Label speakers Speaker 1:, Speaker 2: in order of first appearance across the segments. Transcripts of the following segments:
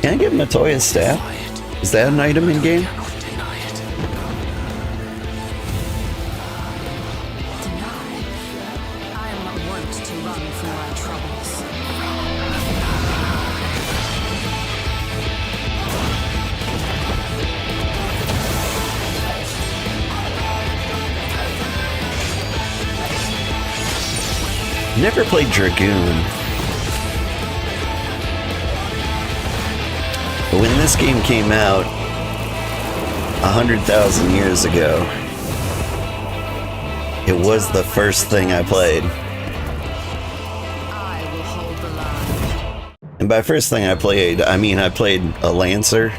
Speaker 1: Can I give Matoya's staff? Is that an item in game? Never played Dragoon. But when this game came out 100,000 years ago, it was the first thing I played. And by first thing I played, I mean I played a Lancer.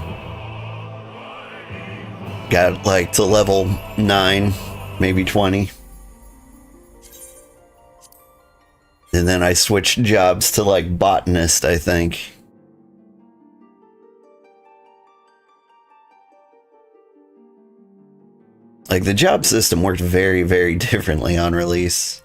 Speaker 1: Got like to level 9, maybe 20. And then I switched jobs to like botanist, I think. Like the job system worked very, very differently on release.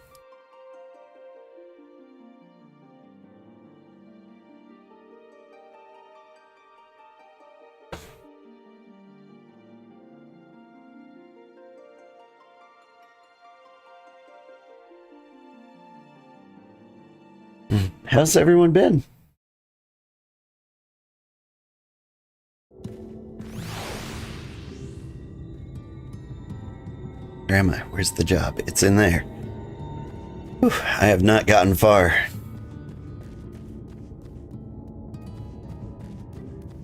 Speaker 1: How's everyone been? Where am I? Where's the job? It's in there. Whew, I have not gotten far.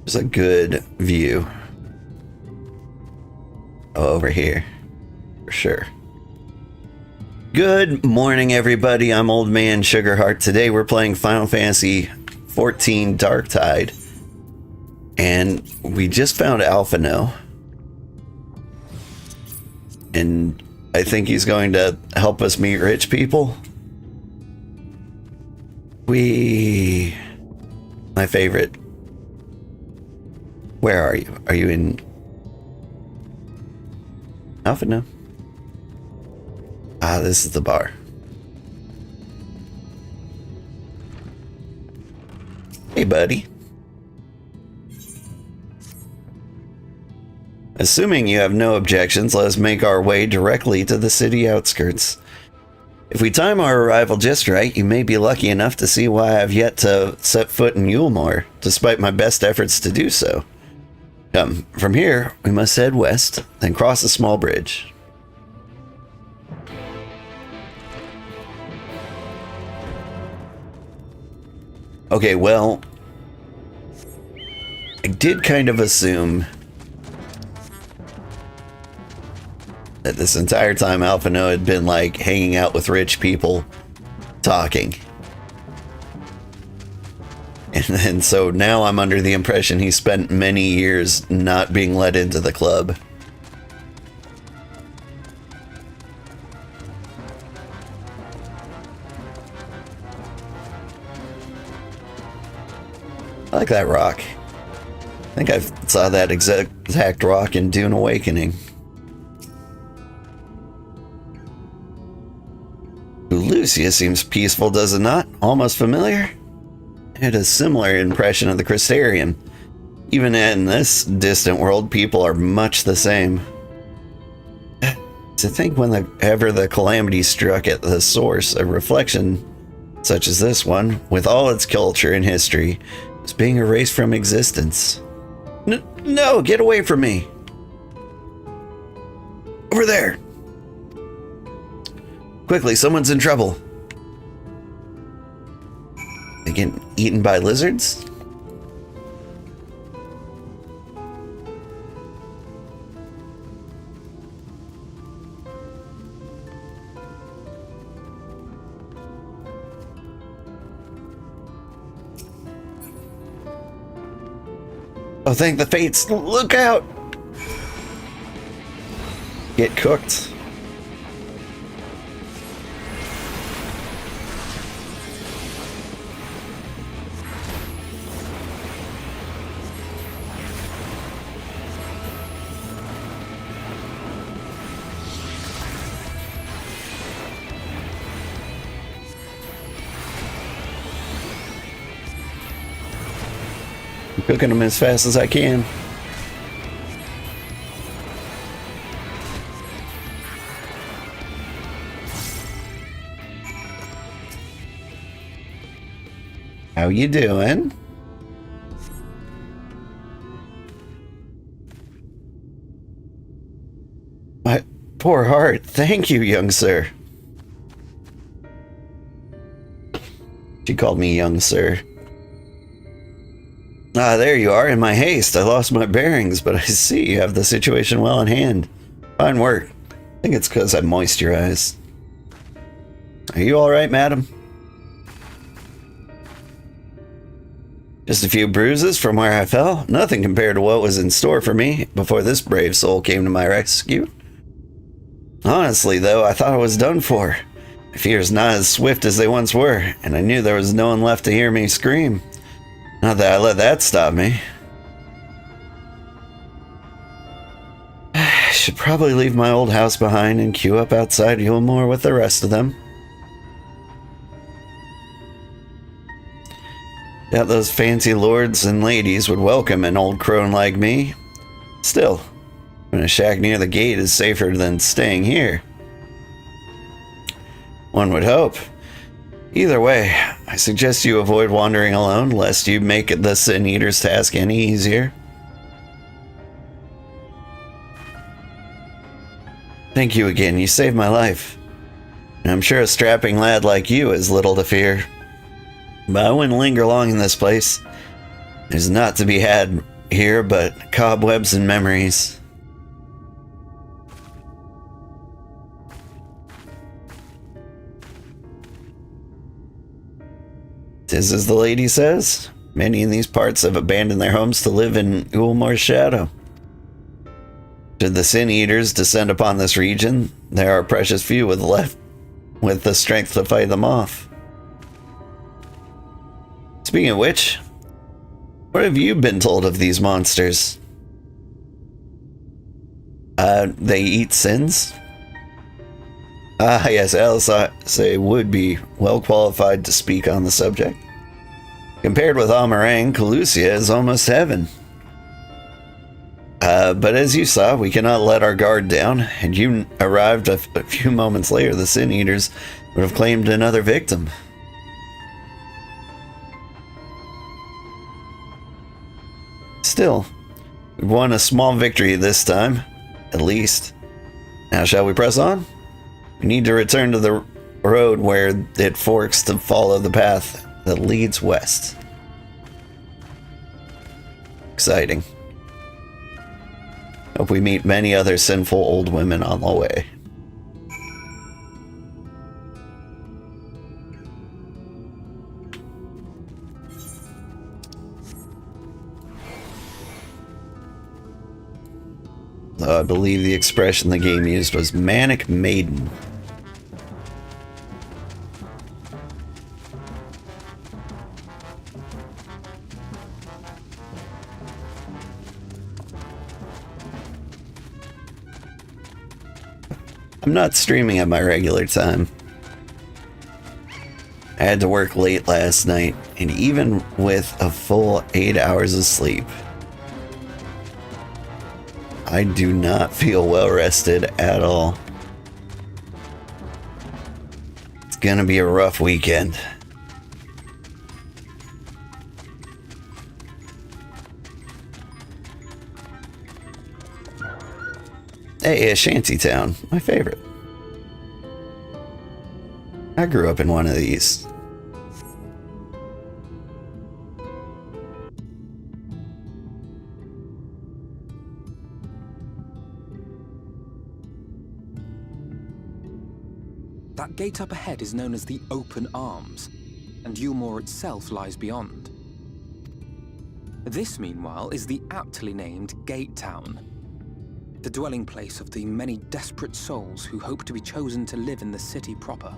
Speaker 1: There's a good view. Oh, over here. For sure. Good morning, everybody. I'm Old Man Sugarheart. Today we're playing Final Fantasy XIV Darktide. And we just found Alphinaud. And I think he's going to help us meet rich people. My favorite. Where are you? Are you in Alphinaud? Ah, this is the bar. Hey, buddy. Assuming you have no objections, let us make our way directly to the city outskirts. If we time our arrival just right, you may be lucky enough to see why I've yet to set foot in Yulemoor, despite my best efforts to do so. From here, we must head west, then cross a small bridge. Okay, well, I did kind of assume that this entire time Alphinaud had been like hanging out with rich people talking. And so now I'm under the impression he spent many years not being let into the club. I like that rock. I think I saw that exact rock in Dune Awakening. Lucia seems peaceful, does it not? Almost familiar? I had a similar impression of the Crystarium. Even in this distant world, people are much the same. To think whenever the calamity struck at the source, a reflection such as this one, with all its culture and history, was being erased from existence. No, get away from me! Over there! Quickly, someone's in trouble. They getting eaten by lizards? Oh, thank the fates! Look out! Get cooked. I'm cooking them as fast as I can. How you doing? My poor heart. Thank you, young sir. She called me young sir. Ah, there you are. In my haste, I lost my bearings, but I see you have the situation well in hand. Fine work. I think it's because I moisturized. Are you alright, madam? Just a few bruises from where I fell. Nothing compared to what was in store for me before this brave soul came to my rescue. Honestly, though, I thought I was done for. My fears not as swift as they once were, and I knew there was no one left to hear me scream. Not that I let that stop me. I should probably leave my old house behind and queue up outside Yulmore with the rest of them. Doubt those fancy lords and ladies would welcome an old crone like me. Still, a shack near the gate is safer than staying here. One would hope. Either way, I suggest you avoid wandering alone, lest you make the Sin Eater's task any easier. Thank you again, you saved my life. And I'm sure a strapping lad like you has little to fear. But I wouldn't linger long in this place. There's not to be had here but cobwebs and memories. Tis as the lady says, many in these parts have abandoned their homes to live in Ulmore's shadow. Should the Sin Eaters descend upon this region, there are precious few left with the strength to fight them off. Speaking of which, what have you been told of these monsters? They eat sins? Ah, yes, Alice would be well qualified to speak on the subject. Compared with Amarang, Calusia is almost heaven. But as you saw, we cannot let our guard down, and you arrived a few moments later. The Sin Eaters would have claimed another victim. Still, we've won a small victory this time, at least. Now shall we press on? We need to return to the road where it forks to follow the path that leads west. Exciting. Hope we meet many other sinful old women on the way. I believe the expression the game used was Manic Maiden. I'm not streaming at my regular time. I had to work late last night, and even with a full 8 hours of sleep, I do not feel well rested at all. It's gonna be a rough weekend. Hey, a shantytown, my favorite. I grew up in one of these.
Speaker 2: That gate up ahead is known as the Open Arms, and Yulmore itself lies beyond. This, meanwhile, is the aptly named Gate Town, the dwelling place of the many desperate souls who hope to be chosen to live in the city proper.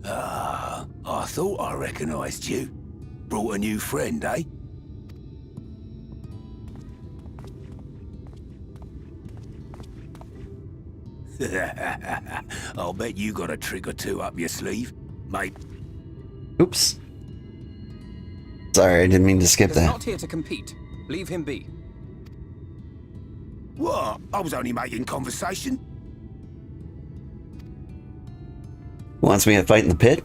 Speaker 3: Ah, I thought I recognized you. Brought a new friend, eh? I'll bet you got a trick or two up your sleeve, mate.
Speaker 1: Oops. Sorry, I didn't mean to skip
Speaker 2: He's
Speaker 1: that.
Speaker 2: not here to compete. Leave him be.
Speaker 3: What? I was only making conversation.
Speaker 1: Wants me to fight in the pit?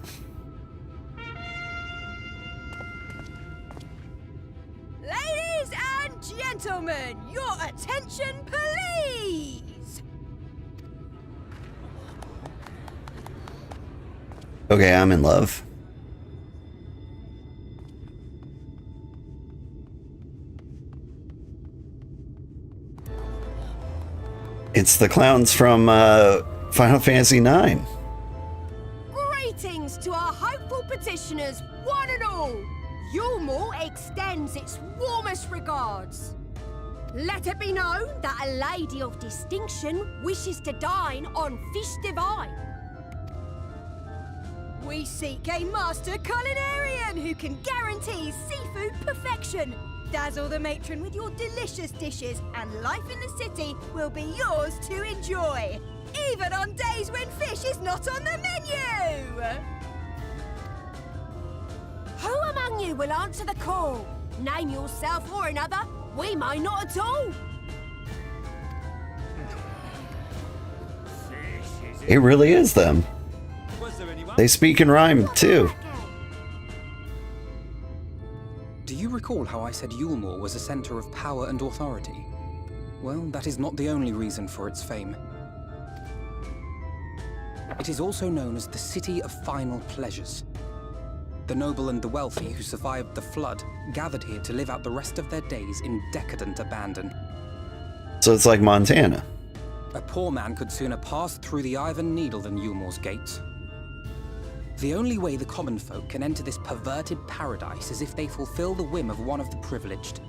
Speaker 4: Ladies and gentlemen, your attention, please!
Speaker 1: Okay, I'm in love. It's the clowns from Final Fantasy IX.
Speaker 4: Greetings to our hopeful petitioners, one and all. Yulmore extends its warmest regards. Let it be known that a lady of distinction wishes to dine on fish divine. We seek a master culinarian who can guarantee seafood perfection. Dazzle the matron with your delicious dishes, and life in the city will be yours to enjoy, even on days when fish is not on the menu! Who among you will answer the call? Name yourself or another. We may not at all.
Speaker 1: It really is them. They speak in rhyme, too.
Speaker 2: Do you recall how I said Yulmore was a center of power and authority? Well, that is not the only reason for its fame. It is also known as the City of Final Pleasures. The noble and the wealthy who survived the flood gathered here to live out the rest of their days in decadent abandon.
Speaker 1: So it's like Montana.
Speaker 2: A poor man could sooner pass through the Iron Needle than Yulmore's gates. The only way the common folk can enter this perverted paradise is if they fulfill the whim of one of the privileged.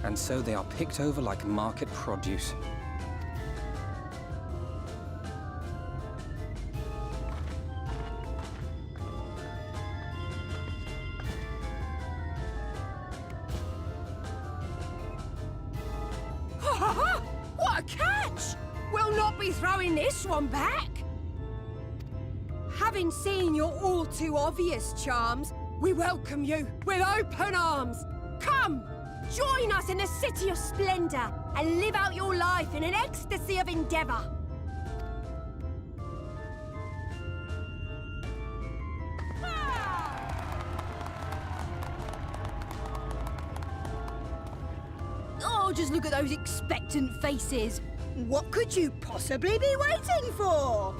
Speaker 2: And so they are picked over like market produce.
Speaker 4: What a catch! We'll not be throwing this one back. Having seen your all too obvious charms, we welcome you with open arms. Come, join us in a city of splendor and live out your life in an ecstasy of endeavor. Oh, just look at those expectant faces. What could you possibly be waiting for?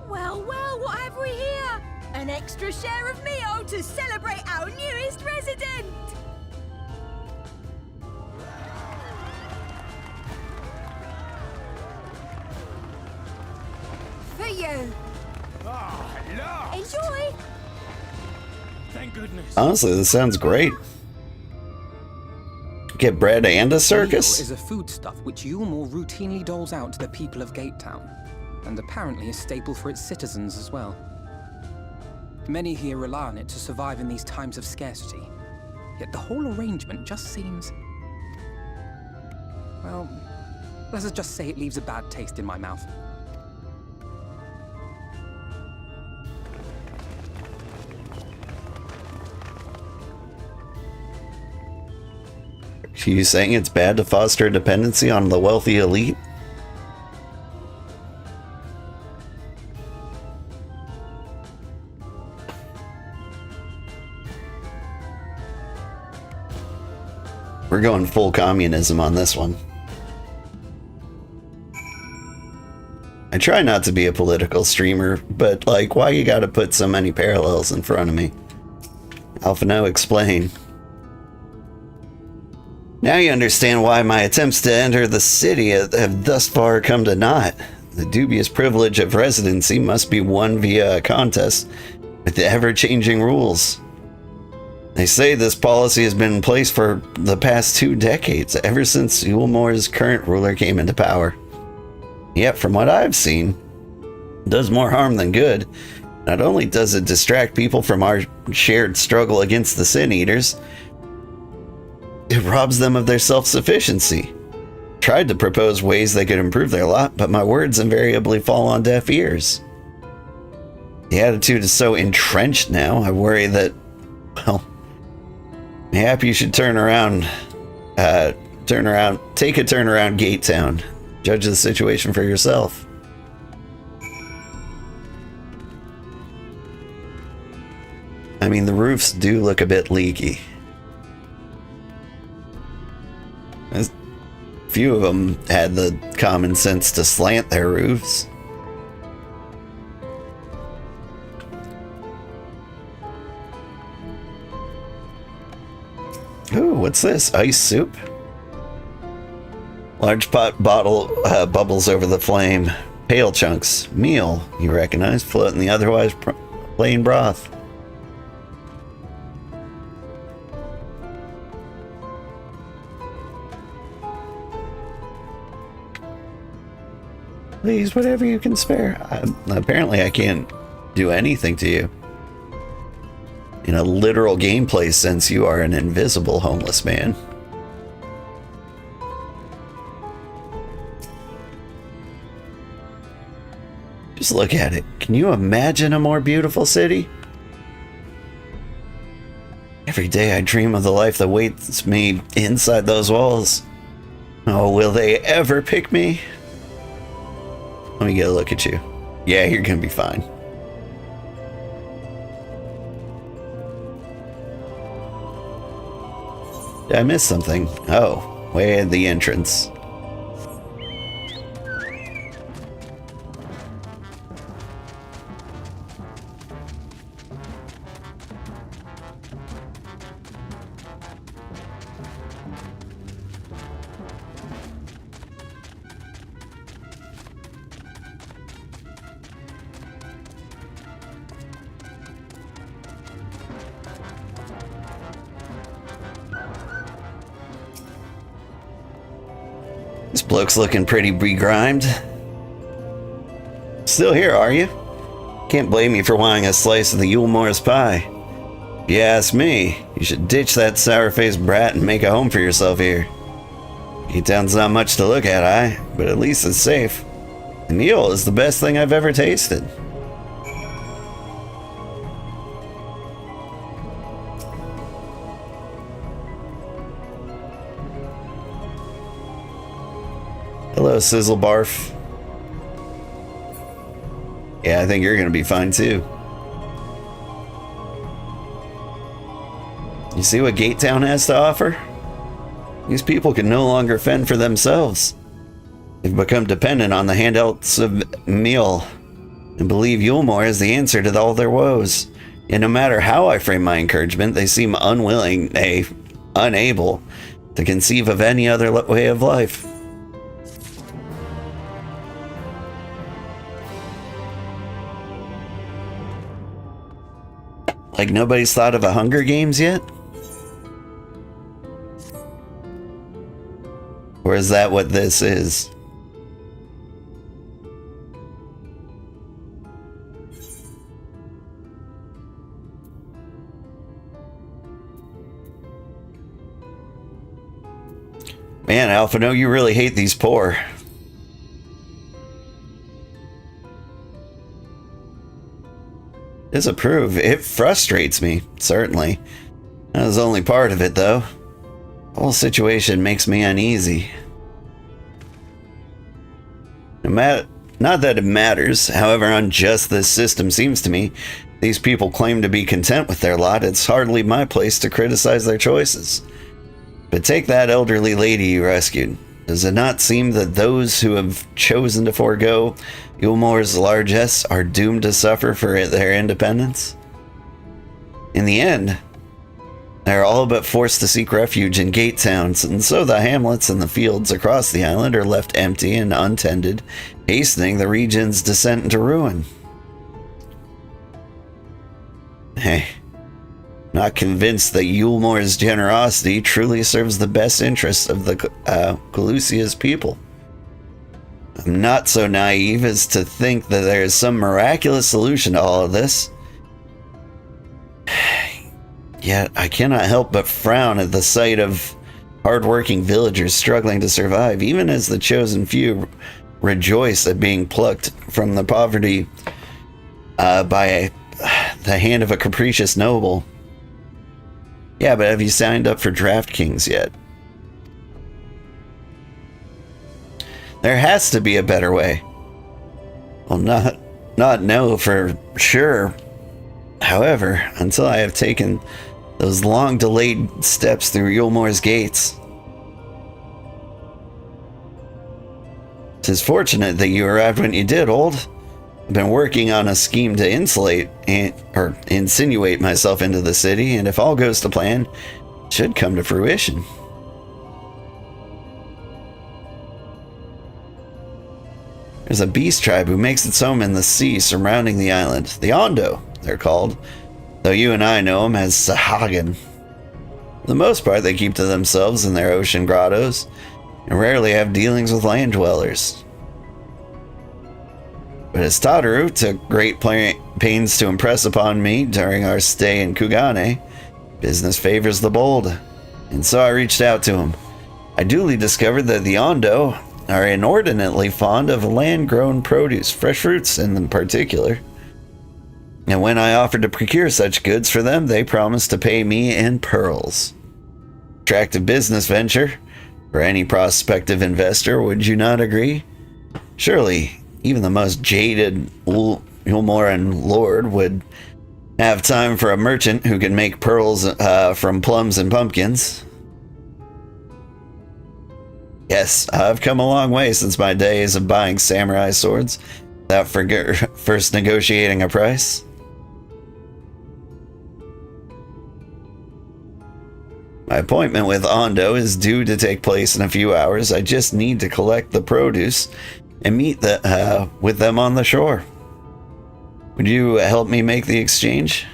Speaker 4: Well, well, what have we here? An extra share of meal to celebrate our newest resident! For you.
Speaker 3: Ah, hello.
Speaker 4: Enjoy!
Speaker 3: Thank goodness.
Speaker 1: Honestly, this sounds great. Get bread and a circus?
Speaker 2: Meal is a foodstuff which Yulmore routinely doles out to the people of Gatetown, and apparently a staple for its citizens as well. Many here rely on it to survive in these times of scarcity, yet the whole arrangement just seems... well, let's just say it leaves a bad taste in my mouth.
Speaker 1: Are you saying it's bad to foster dependency on the wealthy elite? We're going full communism on this one. I try not to be a political streamer, but like, why you gotta put so many parallels in front of me? Alphinaud, explain. Now you understand why my attempts to enter the city have thus far come to naught. The dubious privilege of residency must be won via a contest with the ever-changing rules. They say this policy has been in place for the past 2 decades, ever since Yulmore's current ruler came into power. Yet, from what I've seen, it does more harm than good. Not only does it distract people from our shared struggle against the Sin Eaters, it robs them of their self-sufficiency. tried to propose ways they could improve their lot, but my words invariably fall on deaf ears. The attitude is so entrenched now, I worry that, well, mayhap you should take a turn around Gate Town. Judge the situation for yourself. I mean, the roofs do look a bit leaky. A few of them had the common sense to slant their roofs. Ooh, what's this? Ice soup? Large pot bottle bubbles over the flame. Pale chunks. Meal, you recognize, float in the otherwise plain broth. Please, whatever you can spare. Apparently I can't do anything to you. In a literal gameplay sense, you are an invisible homeless man. Just look at it. Can you imagine a more beautiful city? Every day I dream of the life that waits me inside those walls. Oh, will they ever pick me? Let me get a look at you. Yeah, you're gonna be fine. Did I miss something? Oh, way at the entrance. This bloke's looking pretty begrimed. Still here, are you? Can't blame you for wanting a slice of the Yule Morris pie. If you ask me, you should ditch that sour-faced brat and make a home for yourself here. E-Town's not much to look at, but at least it's safe. And Yule is the best thing I've ever tasted. Hello, Sizzle Barf. Yeah, I think you're gonna be fine too. You see what Gate Town has to offer? These people can no longer fend for themselves. They've become dependent on the handouts of meal and believe Yulemore is the answer to all their woes. And no matter how I frame my encouragement, they seem unwilling, unable to conceive of any other way of life. Like nobody's thought of a Hunger Games yet? Or is that what this is? Man, Alphinaud, you really hate these poor. Disapprove. It frustrates me, certainly. That was only part of it, though. The whole situation makes me uneasy. Not that it matters, however unjust this system seems to me. These people claim to be content with their lot. It's hardly my place to criticize their choices. But take that elderly lady you rescued. Does it not seem that those who have chosen to forego Yulemore's largesse are doomed to suffer for their independence? In the end, they're all but forced to seek refuge in Gate Towns, and so the hamlets and the fields across the island are left empty and untended, hastening the region's descent into ruin. Hey, not convinced that Yulemore's generosity truly serves the best interests of the Calusia's people. I'm not so naive as to think that there is some miraculous solution to all of this. Yet I cannot help but frown at the sight of hard-working villagers struggling to survive, even as the chosen few rejoice at being plucked from the poverty by the hand of a capricious noble. Yeah, but have you signed up for DraftKings yet? There has to be a better way. Well, not know for sure. However, until I have taken those long-delayed steps through Yulmore's gates. 'Tis fortunate that you arrived when you did, Old. I've been working on a scheme to insinuate myself into the city, and if all goes to plan, it should come to fruition. There's a beast tribe who makes its home in the sea surrounding the island. The Ondo, they're called, though you and I know them as Sahagan. For the most part, they keep to themselves in their ocean grottos, and rarely have dealings with land dwellers. But as Tataru took great pains to impress upon me during our stay in Kugane, business favors the bold, and so I reached out to him. I duly discovered that the Ondo are inordinately fond of land-grown produce, fresh fruits in particular. And when I offered to procure such goods for them, they promised to pay me in pearls. Attractive business venture for any prospective investor, would you not agree? Surely, even the most jaded Ulmoran lord would have time for a merchant who can make pearls from plums and pumpkins. Yes, I've come a long way since my days of buying samurai swords without first negotiating a price. My appointment with Ondo is due to take place in a few hours. I just need to collect the produce and meet with them on the shore. Would you help me make the exchange?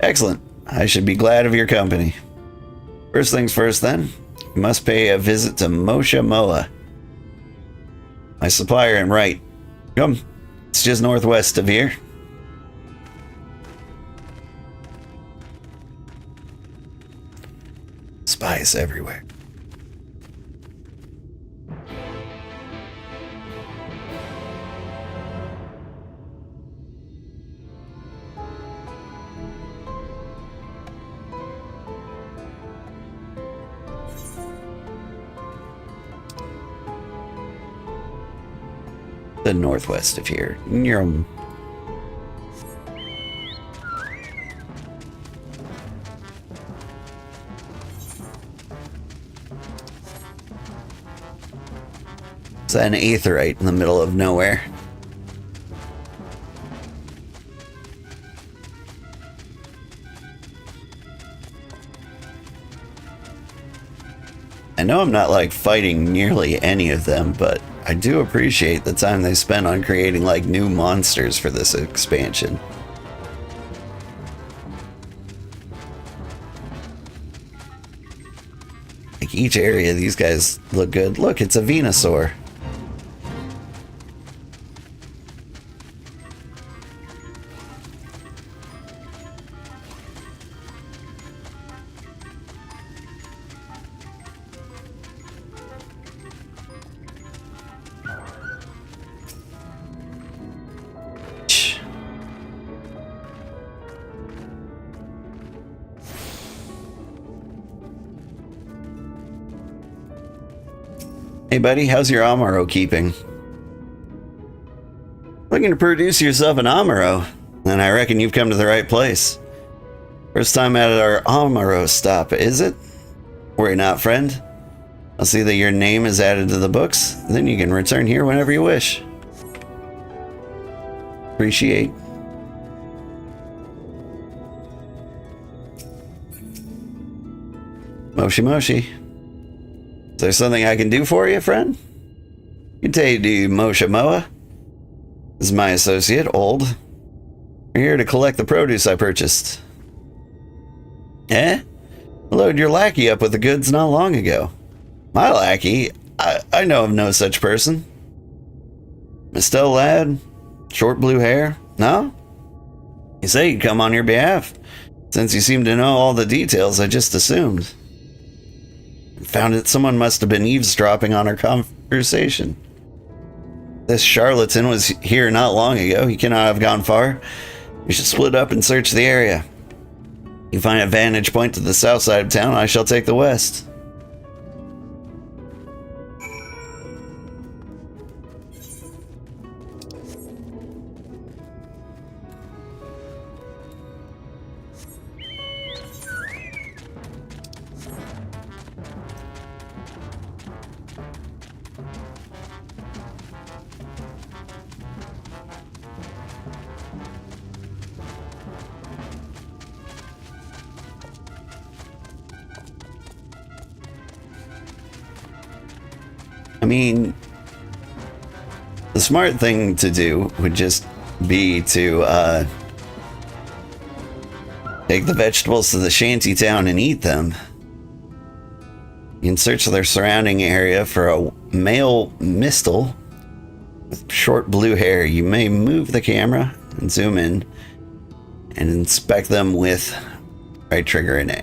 Speaker 1: Excellent. I should be glad of your company. First things first, then. You must pay a visit to Mosha Moa, my supplier in Wright. Come. It's just northwest of here. Spies everywhere. The northwest of here. Near It's an aetheryte in the middle of nowhere. I know I'm not like fighting nearly any of them, but I do appreciate the time they spent on creating like new monsters for this expansion. Like each area, these guys look good. Look, it's a Venusaur. Hey buddy, how's your Amaro keeping? Looking to produce yourself an Amaro, then I reckon you've come to the right place. First time at our Amaro stop, is it? Worry not, friend. I'll see that your name is added to the books, then you can return here whenever you wish. Appreciate. Moshi Moshi. Is there something I can do for you, friend? Good day to you, Mosha Moa. This is my associate, Old. We're here to collect the produce I purchased. Eh? I loaded your lackey up with the goods not long ago. My lackey? I know of no such person. Mistel lad? Short blue hair? No? You say he'd come on your behalf. Since you seem to know all the details, I just assumed. Found it someone must have been eavesdropping on our conversation. This charlatan was here not long ago. He cannot have gone far. We should split up and search the area. You find a vantage point to the south side of town, I shall take the west. I mean, the smart thing to do would just be to take the vegetables to the shanty town and eat them. You can search their surrounding area for a male mistle with short blue hair. You may move the camera and zoom in and inspect them with right trigger and A.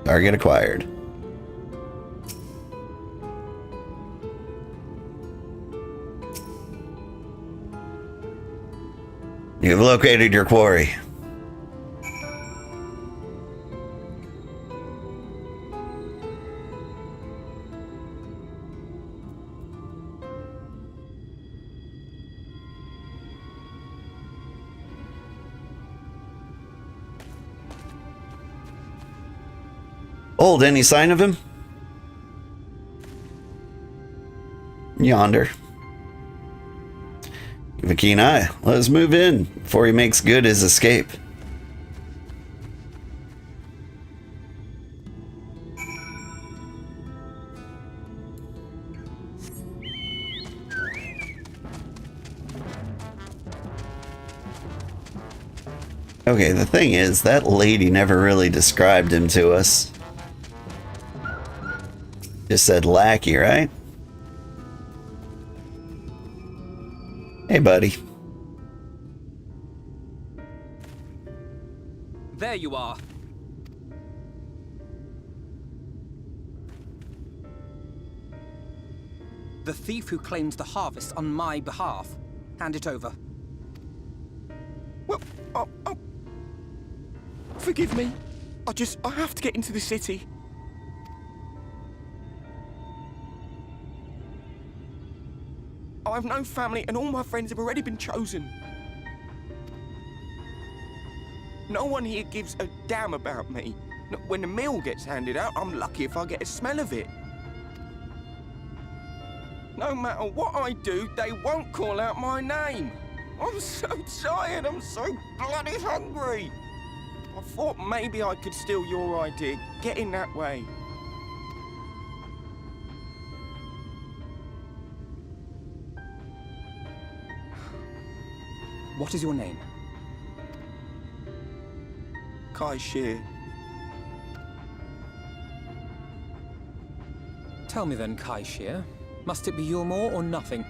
Speaker 1: Target acquired. You've located your quarry. Old, any sign of him? Yonder. Give a keen eye. Let us move in before he makes good his escape. Okay, the thing is, that lady never really described him to us. Just said lackey, right? Hey, buddy.
Speaker 2: There you are. The thief who claims the harvest on my behalf. Hand it over.
Speaker 5: Well, forgive me. I have to get into the city. I have no family and all my friends have already been chosen. No one here gives a damn about me. When the meal gets handed out, I'm lucky if I get a smell of it. No matter what I do, they won't call out my name. I'm so tired, I'm so bloody hungry. I thought maybe I could steal your idea, get in that way.
Speaker 2: What is your name?
Speaker 5: Kai Shear.
Speaker 2: Tell me then, Kai Shear. Must it be Yulmore or nothing?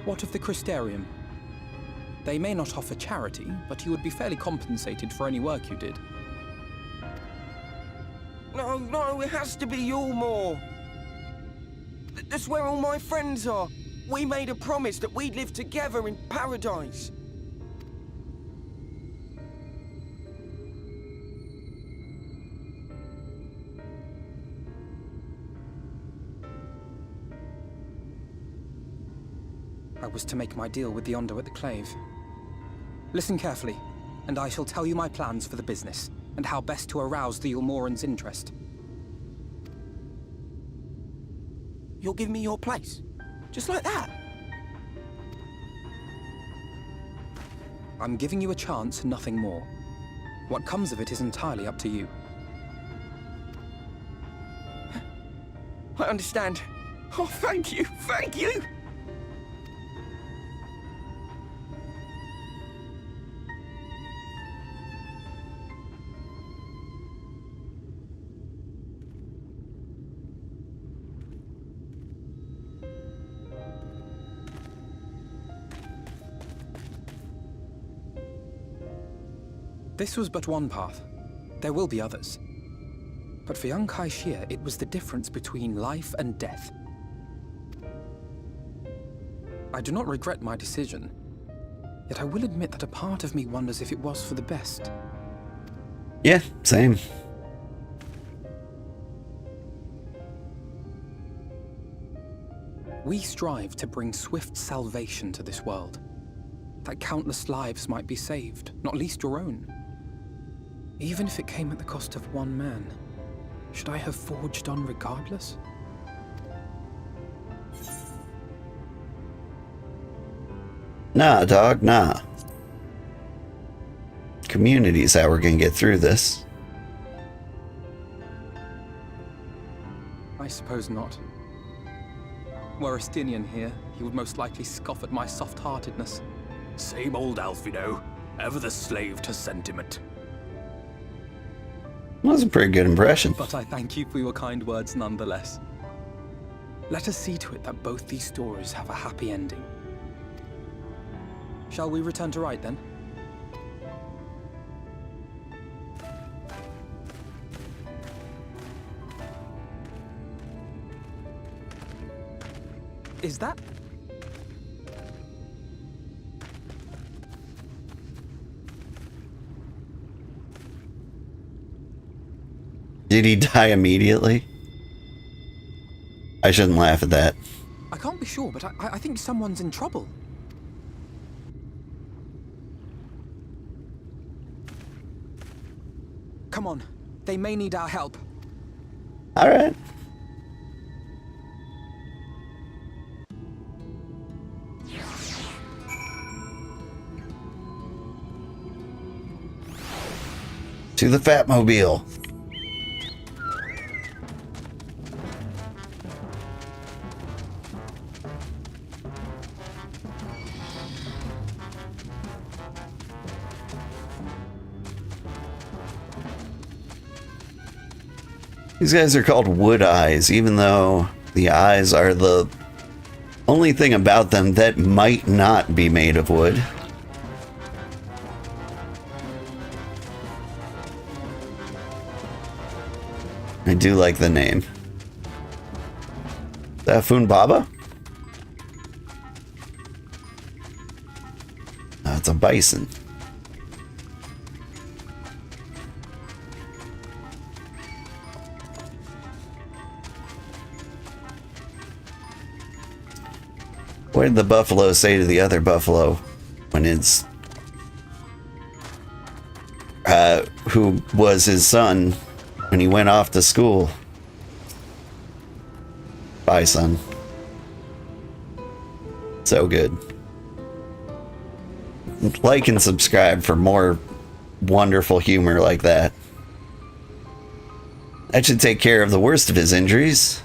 Speaker 2: What of the Crystarium? They may not offer charity, but you would be fairly compensated for any work you did.
Speaker 5: No, it has to be Yulmore. That's where all my friends are. We made a promise that we'd live together in paradise.
Speaker 2: I was to make my deal with the Ondo at the Clave. Listen carefully, and I shall tell you my plans for the business, and how best to arouse the Yulmorans' interest.
Speaker 5: You'll give me your place? Just like that?
Speaker 2: I'm giving you a chance, nothing more. What comes of it is entirely up to you.
Speaker 5: I understand. Oh, thank you, thank you!
Speaker 2: This was but one path. There will be others. But for young Kai Shia, it was the difference between life and death. I do not regret my decision, yet I will admit that a part of me wonders if it was for the best.
Speaker 1: Yeah, same.
Speaker 2: We strive to bring swift salvation to this world, that countless lives might be saved, not least your own. Even if it came at the cost of one man, should I have forged on regardless?
Speaker 1: Nah, dog, nah. Community's how we're gonna get through this.
Speaker 2: I suppose not. Were Estinian here, he would most likely scoff at my soft-heartedness.
Speaker 3: Same old Alphinaud, ever the slave to sentiment.
Speaker 1: That was a pretty good impression.
Speaker 2: But I thank you for your kind words nonetheless. Let us see to it that both these stories have a happy ending. Shall we return to Wright then? Is that...
Speaker 1: Did he die immediately? I shouldn't laugh at that.
Speaker 2: I can't be sure, but I think someone's in trouble. Come on, they may need our help.
Speaker 1: All right. To the Fatmobile. These guys are called wood eyes, even though the eyes are the only thing about them that might not be made of wood. I do like the name. Is that Funbaba? Oh, it's a bison. What did the buffalo say to the other buffalo when it's who was his son when he went off to school? Bye, son. So good. Like and subscribe for more wonderful humor like that. That should take care of the worst of his injuries.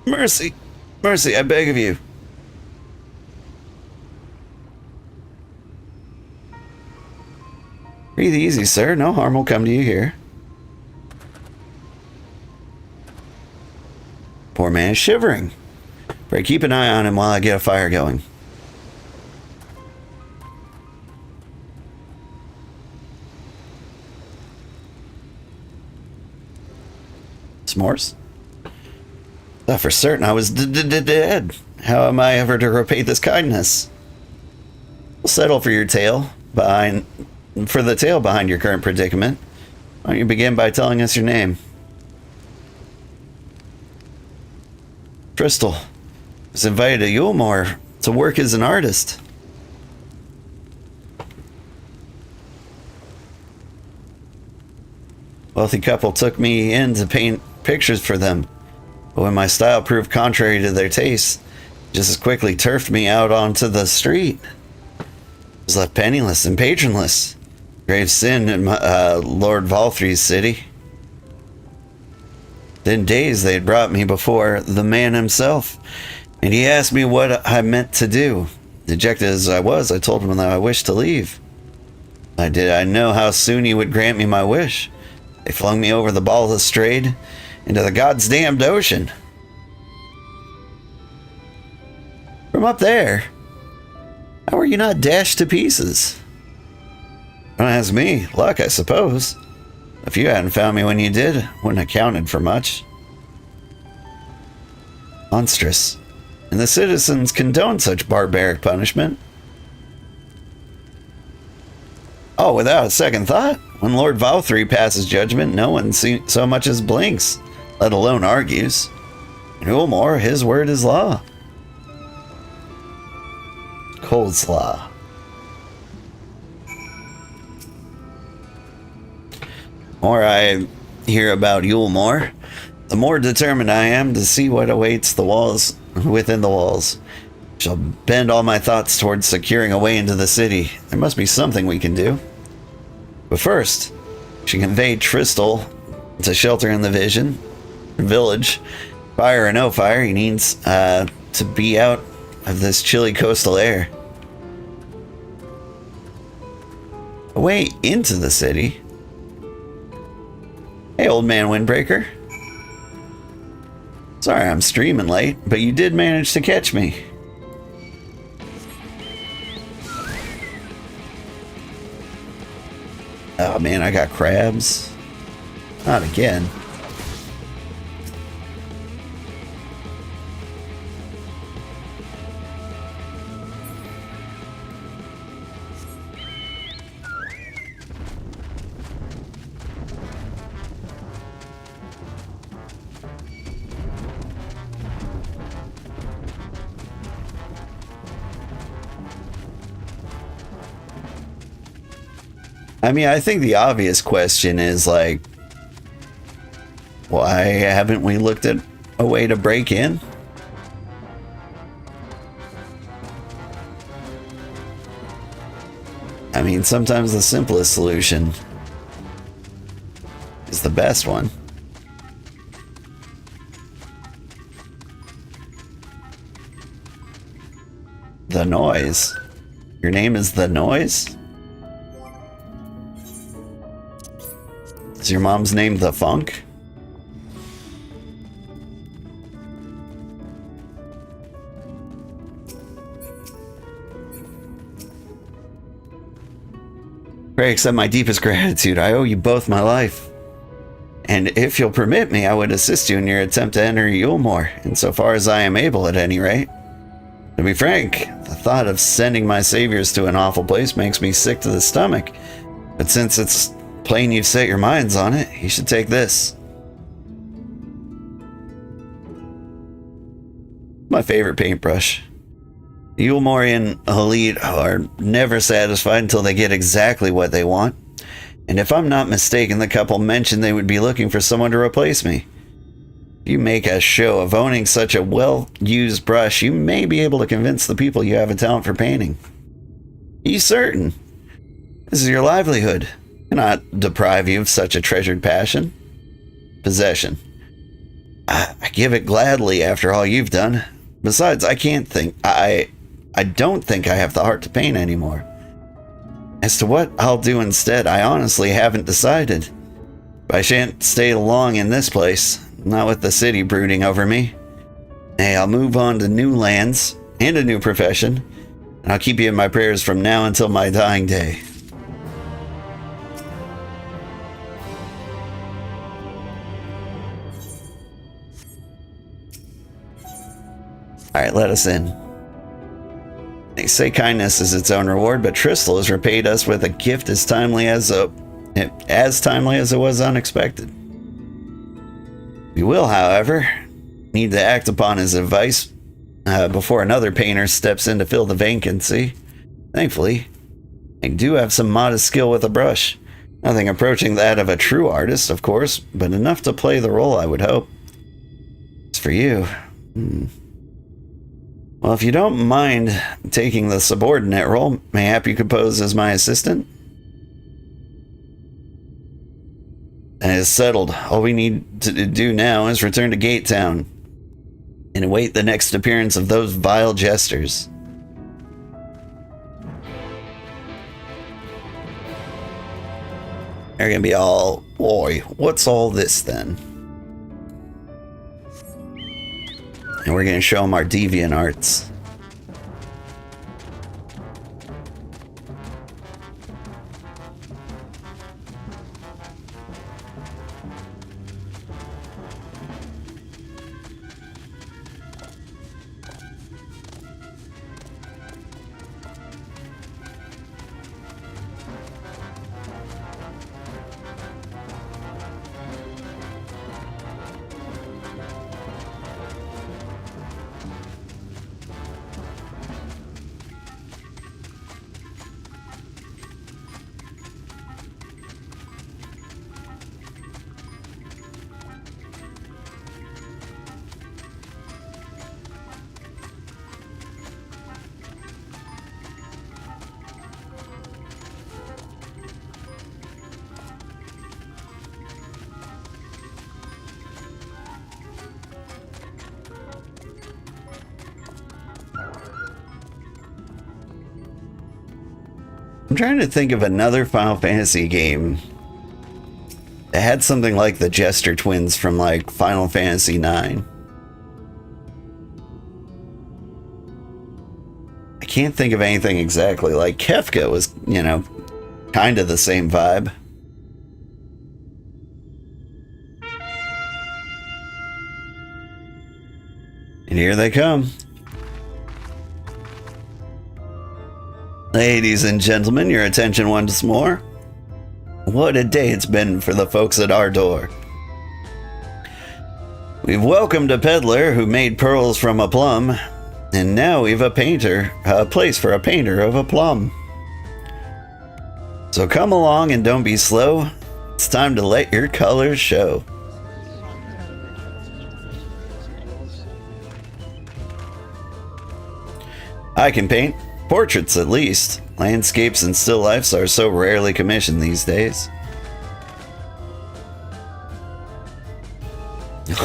Speaker 1: Mercy. Mercy, I beg of you. Breathe easy, sir. No harm will come to you here. Poor man is shivering. Pray keep an eye on him while I get a fire going. S'mores? Thought for certain I was dead. How am I ever to repay this kindness? We'll settle for your tale for the tale behind your current predicament. Why don't you begin by telling us your name? Crystal was invited to Yulmore to work as an artist. Wealthy couple took me in to paint pictures for them. But when my style proved contrary to their tastes, just as quickly turfed me out onto the street. I was left penniless and patronless. Grave sin in Lord Valthry's city. Within days they had brought me before the man himself, and he asked me what I meant to do. Dejected as I was, I told him that I wished to leave. I know how soon he would grant me my wish. They flung me over the balustrade into the God's damned ocean. From up there, how were you not dashed to pieces? Don't ask me. Luck, I suppose. If you hadn't found me when you did, wouldn't have counted for much. Monstrous. And the citizens condone such barbaric punishment. Oh, without a second thought. When Lord Valthree passes judgment, no one so much as blinks, let alone argues. In Ulmore, his word is law. Coldslaw. The more I hear about Ulmore, the more determined I am to see what awaits the walls within the walls. Shall bend all my thoughts towards securing a way into the city. There must be something we can do. But first, she conveyed Tristal to shelter in the village. Fire or no fire, he needs to be out of this chilly coastal air. A way into the city. Hey, old man Windbreaker. Sorry I'm streaming late, but you did manage to catch me. Oh man, I got crabs. Not again. I mean, I think the obvious question is, like, why haven't we looked at a way to break in? I mean, sometimes the simplest solution is the best one. The Noise. Your name is The Noise? Is your mom's name The Funk? Pray accept my deepest gratitude. I owe you both my life. And if you'll permit me, I would assist you in your attempt to enter Ulmore, insofar as I am able at any rate. To be frank, the thought of sending my saviors to an awful place makes me sick to the stomach. But since it's plain you've set your minds on it, you should take this. My favorite paintbrush. The Ulmorian elite are never satisfied until they get exactly what they want. And if I'm not mistaken, the couple mentioned they would be looking for someone to replace me. If you make a show of owning such a well-used brush, you may be able to convince the people you have a talent for painting. Be certain. This is your livelihood. Cannot deprive you of such a treasured passion. Possession. I give it gladly after all you've done. Besides, I don't think I have the heart to paint anymore. As to what I'll do instead, I honestly haven't decided. But I shan't stay long in this place, not with the city brooding over me. Hey, I'll move on to new lands and a new profession, and I'll keep you in my prayers from now until my dying day. Alright, let us in. They say kindness is its own reward, but Tristal has repaid us with a gift as timely as it was unexpected. We will, however, need to act upon his advice before another painter steps in to fill the vacancy. Thankfully, I do have some modest skill with a brush. Nothing approaching that of a true artist, of course, but enough to play the role, I would hope. As for you... Well, if you don't mind taking the subordinate role, mayhap you could pose as my assistant? And it's settled. All we need to do now is return to Gate Town and await the next appearance of those vile jesters. They're gonna be all, boy, what's all this then? And we're going to show them our deviant arts. 'Cause I'm trying to think of another Final Fantasy game that had something like the Jester twins from like Final Fantasy IX. I can't think of anything exactly. Like Kefka was, you know, kind of the same vibe. And here they come. Ladies and gentlemen, your attention once more. What a day it's been for the folks at our door. We've welcomed a peddler who made pearls from a plum, and now we've a place for a painter of a plum. So come along and don't be slow. It's time to let your colors show. I can paint. Portraits, at least. Landscapes and still lifes are so rarely commissioned these days.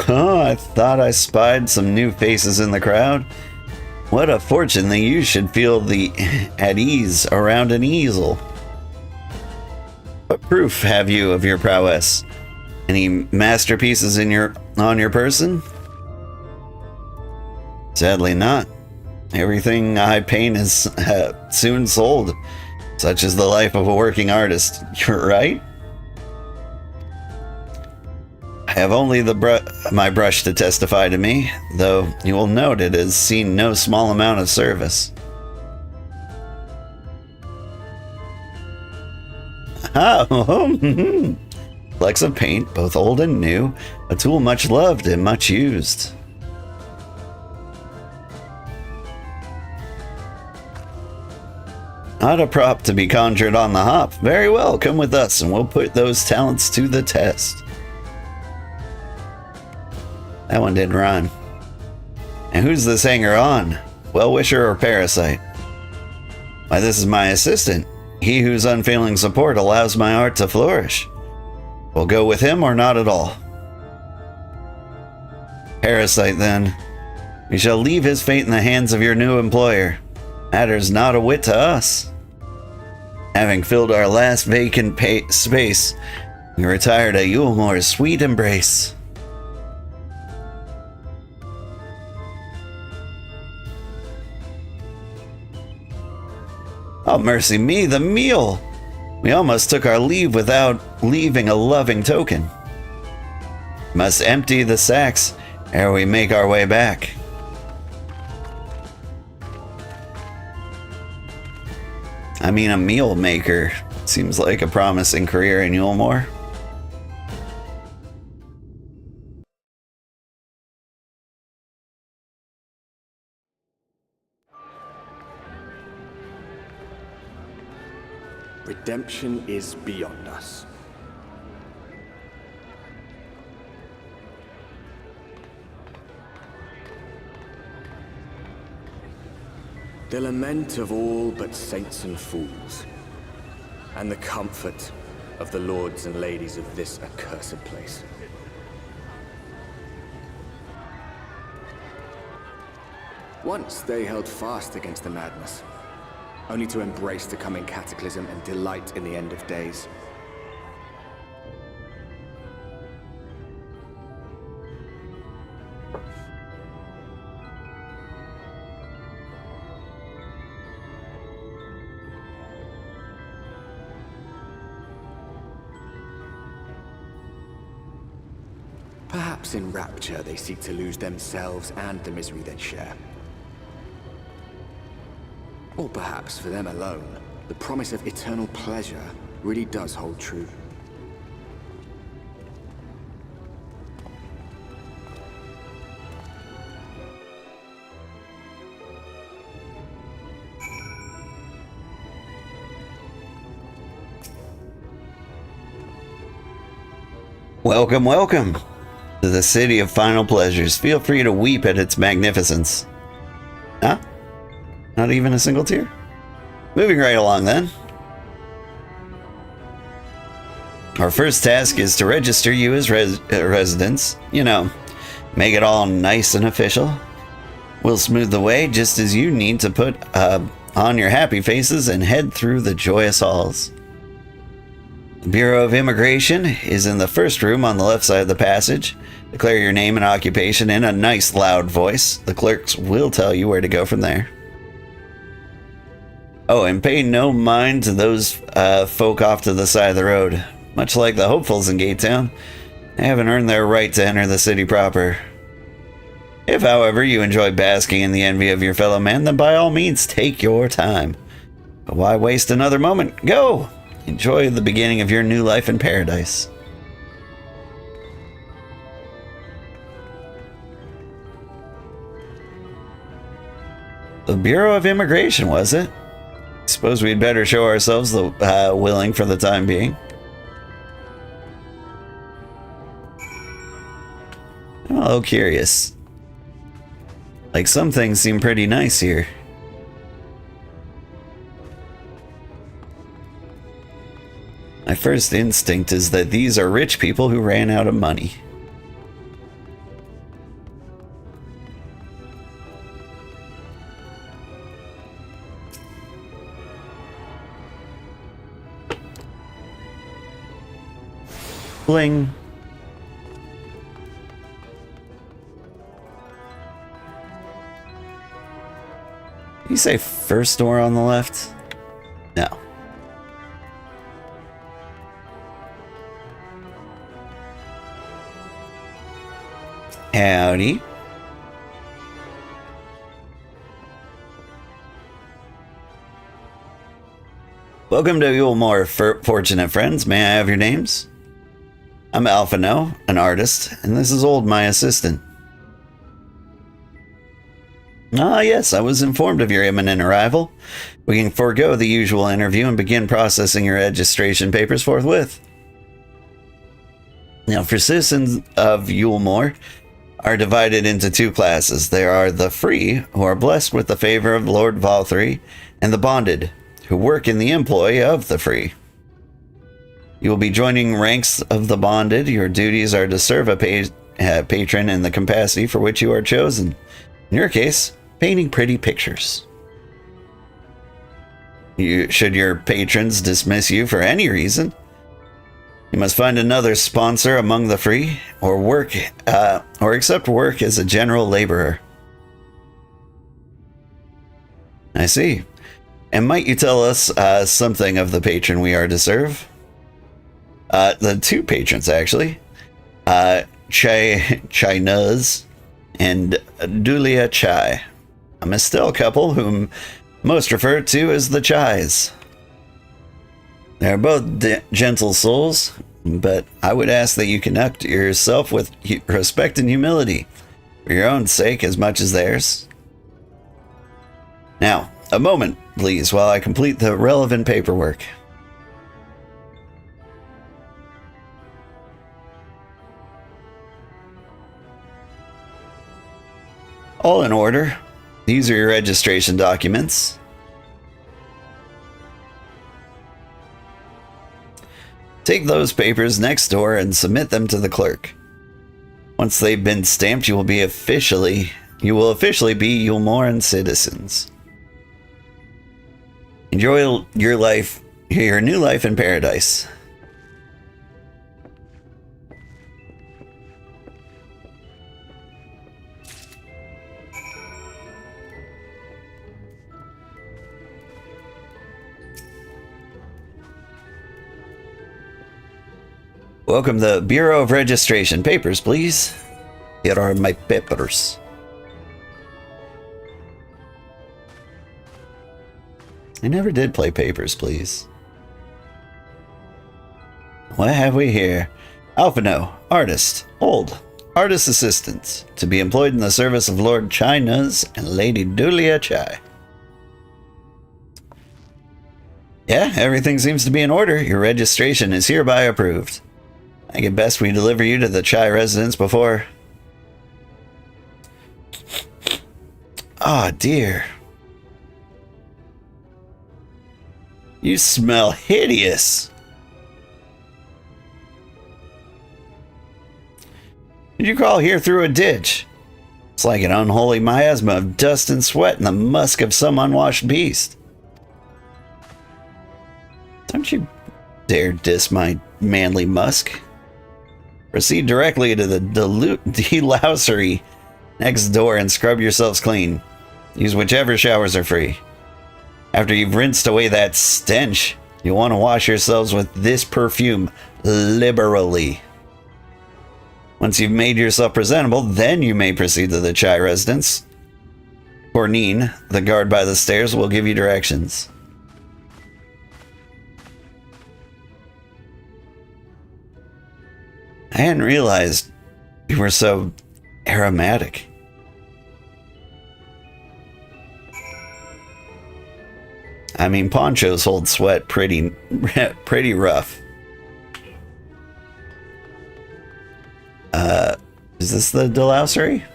Speaker 1: Oh, I thought I spied some new faces in the crowd. What a fortune that you should feel at ease around an easel. What proof have you of your prowess? Any masterpieces on your person? Sadly not. Everything I paint is soon sold. Such is the life of a working artist. You're right. I have only my brush to testify to me, though you will note it has seen no small amount of service. Flecks of paint, both old and new, a tool much loved and much used. Not a prop to be conjured on the hop. Very well, come with us and we'll put those talents to the test. That one didn't rhyme. And who's this hanger-on? Well-wisher or parasite? Why, this is my assistant. He whose unfailing support allows my art to flourish. We'll go with him or not at all. Parasite, then. We shall leave his fate in the hands of your new employer. Matters not a whit to us. Having filled our last vacant space, we retire to Yulemore's sweet embrace. Oh, mercy me, the meal! We almost took our leave without leaving a loving token. Must empty the sacks ere we make our way back. I mean, a meal maker seems like a promising career in Yulemore.
Speaker 6: Redemption is beyond us. The lament of all but saints and fools, and the comfort of the lords and ladies of this accursed place. Once they held fast against the madness, only to embrace the coming cataclysm and delight in the end of days. Perhaps in rapture they seek to lose themselves and the misery they share. Or perhaps for them alone, the promise of eternal pleasure really does hold true.
Speaker 1: Welcome, welcome to the city of final pleasures. Feel free to weep at its magnificence. Huh? Not even a single tear? Moving right along then. Our first task is to register you as residents. You know, make it all nice and official. We'll smooth the way just as you need to put on your happy faces and head through the joyous halls. The Bureau of Immigration is in the first room on the left side of the passage. Declare your name and occupation in a nice loud voice. The clerks will tell you where to go from there. Oh, and pay no mind to those folk off to the side of the road. Much like the hopefuls in Gatetown, they haven't earned their right to enter the city proper. If, however, you enjoy basking in the envy of your fellow men, then by all means take your time. But why waste another moment? Go! Enjoy the beginning of your new life in paradise. The Bureau of Immigration, was it? Suppose we'd better show ourselves the willing for the time being. I'm a little curious. Like, some things seem pretty nice here. My first instinct is that these are rich people who ran out of money. Bling. You say first door on the left? No. Howdy. Welcome to Yulmore, fortunate friends. May I have your names? I'm Alphinaud, an artist, and this is Old, my assistant. Ah, yes, I was informed of your imminent arrival. We can forego the usual interview and begin processing your registration papers forthwith. Now, for citizens of Yulmore are divided into two classes. There are the free, who are blessed with the favor of Lord Valthree, and the bonded, who work in the employ of the free. You will be joining ranks of the bonded. Your duties are to serve a patron in the capacity for which you are chosen. In your case, painting pretty pictures. Should your patrons dismiss you for any reason, you must find another sponsor among the free, or accept work as a general laborer. I see. And might you tell us something of the patron we are to serve? The two patrons, actually. Chaynuz and Dulia Chai. A Mistel couple whom most refer to as the Chais. They're both gentle souls, but I would ask that you conduct yourself with respect and humility, for your own sake as much as theirs. Now, a moment, please, while I complete the relevant paperwork. All in order. These are your registration documents. Take those papers next door and submit them to the clerk. Once they've been stamped, you will officially be Yulmoran citizens. Enjoy your life, your new life in paradise. Welcome to the Bureau of Registration. Papers, please. Here are my papers. I never did play Papers, Please. What have we here? Alphinaud, artist. Old, artist assistant. To be employed in the service of Lord Chaynuz and Lady Dulia Chai. Yeah, everything seems to be in order. Your registration is hereby approved. I think it best we deliver you to the Chai residence before... Ah, dear. You smell hideous. Did you crawl here through a ditch? It's like an unholy miasma of dust and sweat and the musk of some unwashed beast. Don't you dare diss my manly musk. Proceed directly to the delousery next door and scrub yourselves clean. Use whichever showers are free. After you've rinsed away that stench, you'll want to wash yourselves with this perfume liberally. Once you've made yourself presentable, then you may proceed to the Chai residence. Cornine, the guard by the stairs, will give you directions. I hadn't realized you were so aromatic. I mean, ponchos hold sweat pretty rough. Is this the delousery?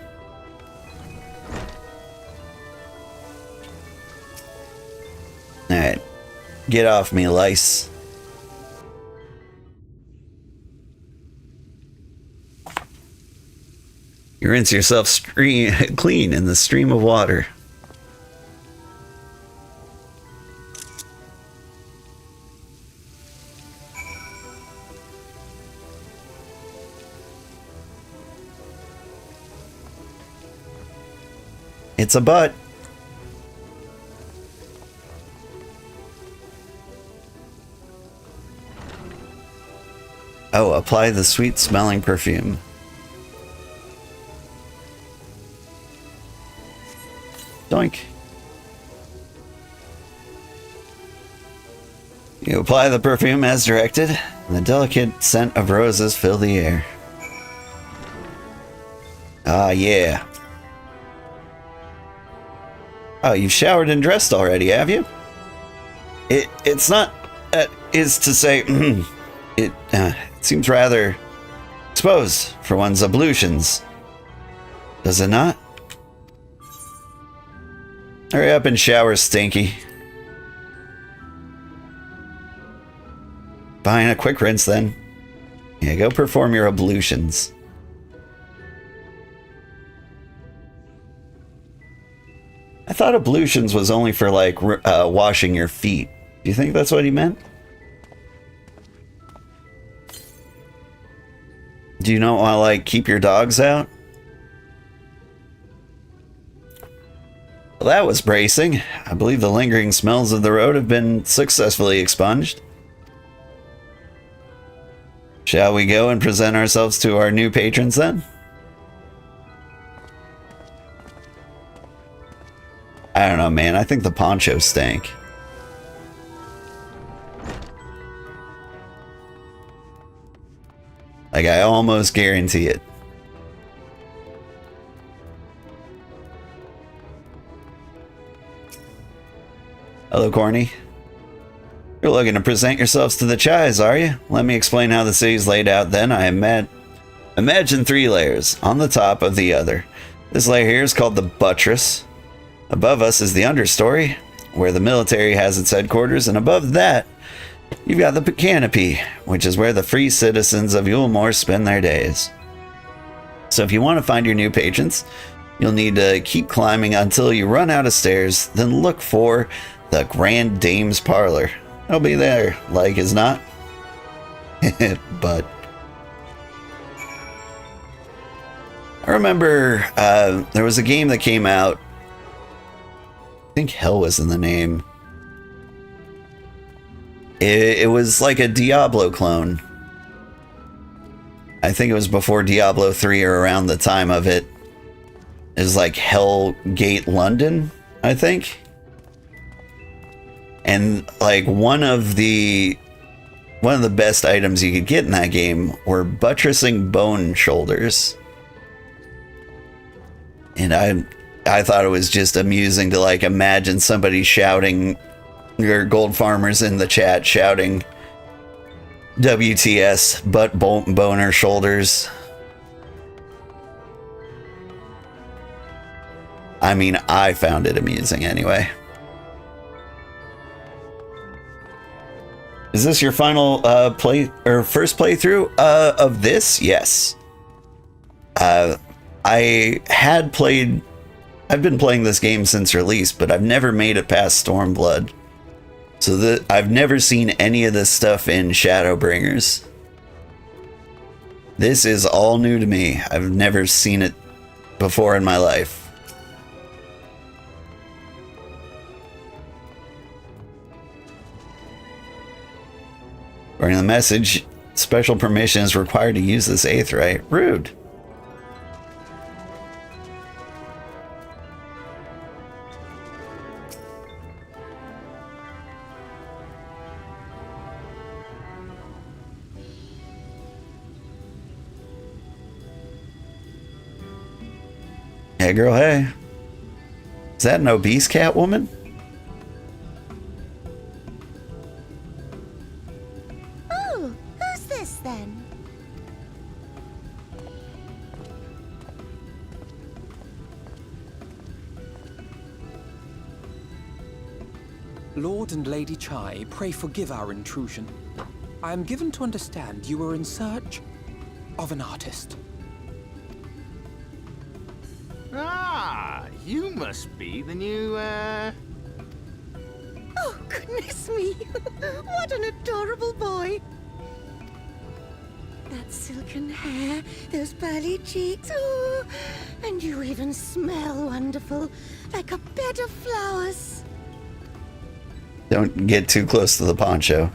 Speaker 1: Alright. Get off me, lice. You rinse yourself clean in the stream of water. It's a butt. Oh, apply the sweet smelling perfume. Doink. You apply the perfume as directed, and the delicate scent of roses fill the air. Ah, yeah. Oh, you've showered and dressed already, have you? It's not, is to say, it seems rather exposed for one's ablutions. Does it not? Hurry up and shower, Stinky. Fine, a quick rinse then. Yeah, go perform your ablutions. I thought ablutions was only for, like, washing your feet. Do you think that's what he meant? Do you not want to, like, keep your dogs out? Well, that was bracing. I believe the lingering smells of the road have been successfully expunged. Shall we go and present ourselves to our new patrons then? I don't know, man. I think the ponchos stank. Like, I almost guarantee it. Hello, Corny. You're looking to present yourselves to the Chais, are you? Let me explain how the city's laid out then. Imagine 3 layers, on the top of the other. This layer here is called the buttress. Above us is the understory, where the military has its headquarters, and above that, you've got the canopy, which is where the free citizens of Yulemoor spend their days. So if you want to find your new patrons, you'll need to keep climbing until you run out of stairs, then look for the Grand Dame's Parlor. It'll be there, like as not. But I remember there was a game that came out. I think Hell was in the name. It was like a Diablo clone. I think it was before Diablo 3 or around the time of it. It was like Hellgate London, I think. And like one of the best items you could get in that game were buttressing bone shoulders. And I thought it was just amusing to like imagine somebody shouting, your gold farmers in the chat shouting WTS, butt boner shoulders. I mean, I found it amusing anyway. Is this your final first playthrough of this? Yes. I've been playing this game since release, but I've never made it past Stormblood. So I've never seen any of this stuff in Shadowbringers. This is all new to me. I've never seen it before in my life. According to the message, special permission is required to use this aetheryte. Rude. Hey girl, hey. Is that an obese cat woman?
Speaker 4: Oh, who's this then?
Speaker 2: Lord and Lady Chai, pray forgive our intrusion. I am given to understand you were in search of an artist.
Speaker 7: Ah, you must be the new,
Speaker 4: Oh, goodness me! What an adorable boy! That silken hair, those pearly cheeks, oh, and you even smell wonderful, like a bed of flowers.
Speaker 1: Don't get too close to the poncho.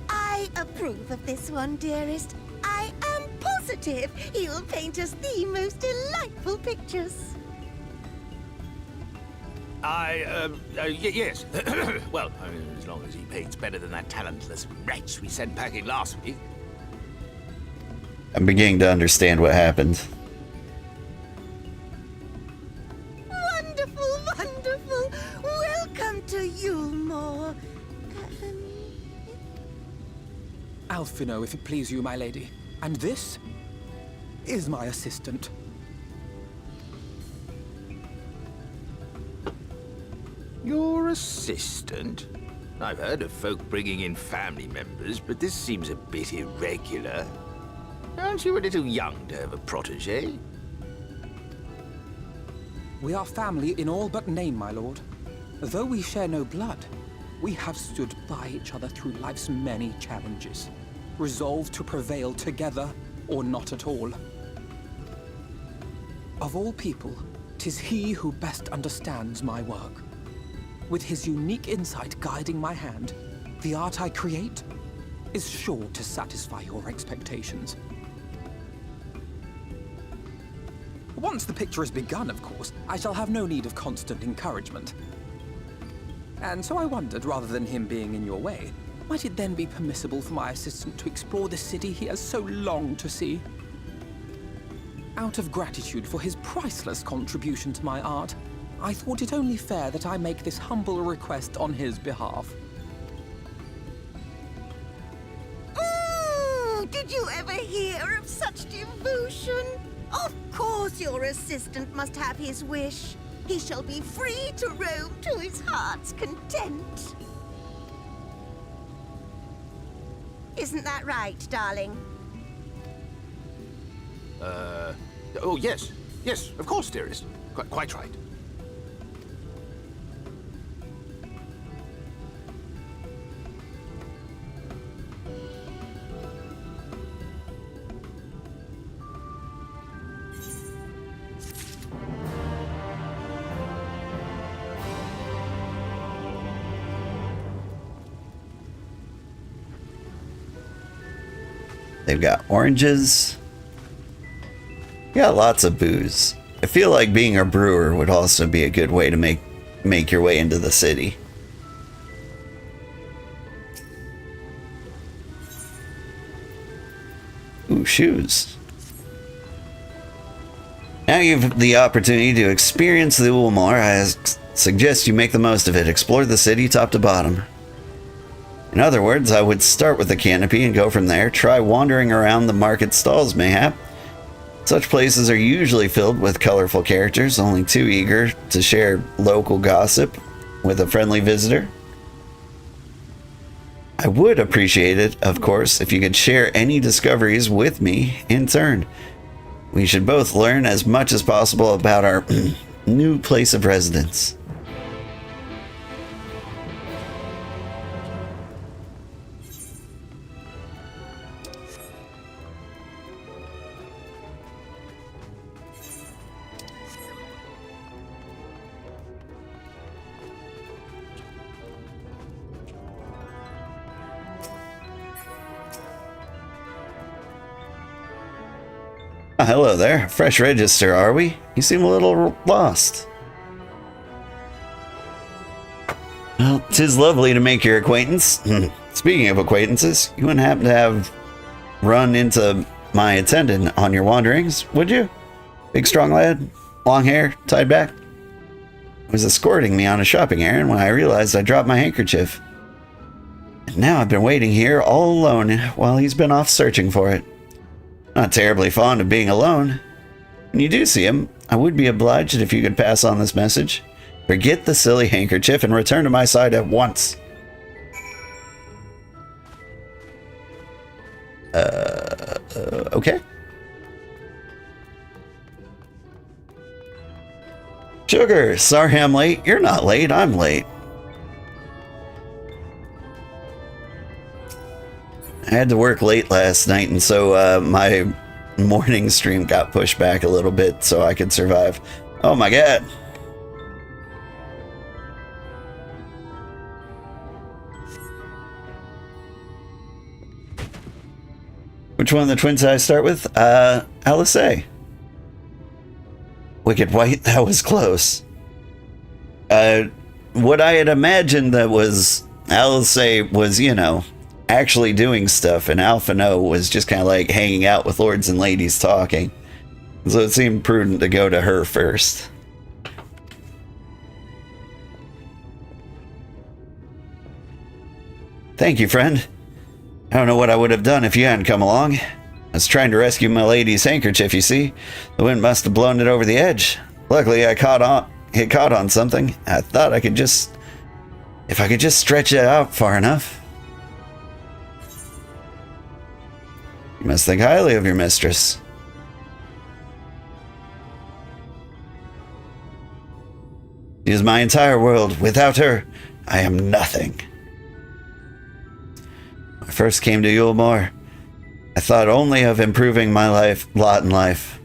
Speaker 4: I approve of this one, dearest. I am positive he will paint us the most delightful pictures.
Speaker 7: yes. Well, I mean, as long as he paints better than that talentless wretch we sent packing last week.
Speaker 1: I'm beginning to understand what happened.
Speaker 4: Wonderful, wonderful. Welcome to Yulmore.
Speaker 2: Alphinaud, if it please you, my lady. And this is my assistant.
Speaker 7: Your assistant? I've heard of folk bringing in family members, but this seems a bit irregular. Aren't you a little young to have a protege?
Speaker 2: We are family in all but name, my lord. Though we share no blood, we have stood by each other through life's many challenges, resolved to prevail together or not at all. Of all people, 'tis he who best understands my work. With his unique insight guiding my hand, the art I create is sure to satisfy your expectations. Once the picture is begun, of course, I shall have no need of constant encouragement. And so I wondered, rather than him being in your way, might it then be permissible for my assistant to explore the city he has so longed to see? Out of gratitude for his priceless contribution to my art, I thought it only fair that I make this humble request on his behalf.
Speaker 4: Did you ever hear of such devotion? Of course your assistant must have his wish. He shall be free to roam to his heart's content. Isn't that right, darling?
Speaker 7: Oh, yes. Yes, of course, dearest. Quite right.
Speaker 1: They've got oranges. Got lots of booze. I feel like being a brewer would also be a good way to make your way into the city. Ooh, shoes. Now you have the opportunity to experience the Ulmar. I suggest you make the most of it. Explore the city top to bottom. In other words, I would start with the canopy and go from there. Try wandering around the market stalls, mayhap. Such places are usually filled with colorful characters, only too eager to share local gossip with a friendly visitor. I would appreciate it, of course, if you could share any discoveries with me in turn. We should both learn as much as possible about our new place of residence. Ah, hello there. Fresh register, are we? You seem a little lost. Well, 'tis lovely to make your acquaintance. Speaking of acquaintances, you wouldn't happen to have run into my attendant on your wanderings, would you? Big strong lad, long hair, tied back. He was escorting me on a shopping errand when I realized I dropped my handkerchief. And now I've been waiting here all alone while he's been off searching for it. Not terribly fond of being alone. When you do see him, I would be obliged if you could pass on this message. Forget the silly handkerchief and return to my side at once. Okay. Sugar, sorry I'm late. You're not late, I'm late. I had to work late last night, and so my morning stream got pushed back a little bit so I could survive. Oh my god. Which one of the twins did I start with? Alice. Wicked White, that was close. What I had imagined that was Alice was, you know, actually doing stuff, and Alphinaud was just kind of like hanging out with lords and ladies talking. So it seemed prudent to go to her first. Thank you, friend. I don't know what I would have done if you hadn't come along. I was trying to rescue my lady's handkerchief, you see. The wind must have blown it over the edge. Luckily, it caught on something. I thought I could just... if I could just stretch it out far enough. You must think highly of your mistress. She is my entire world. Without her, I am nothing. When I first came to Yulemoor, I thought only of improving my lot in life.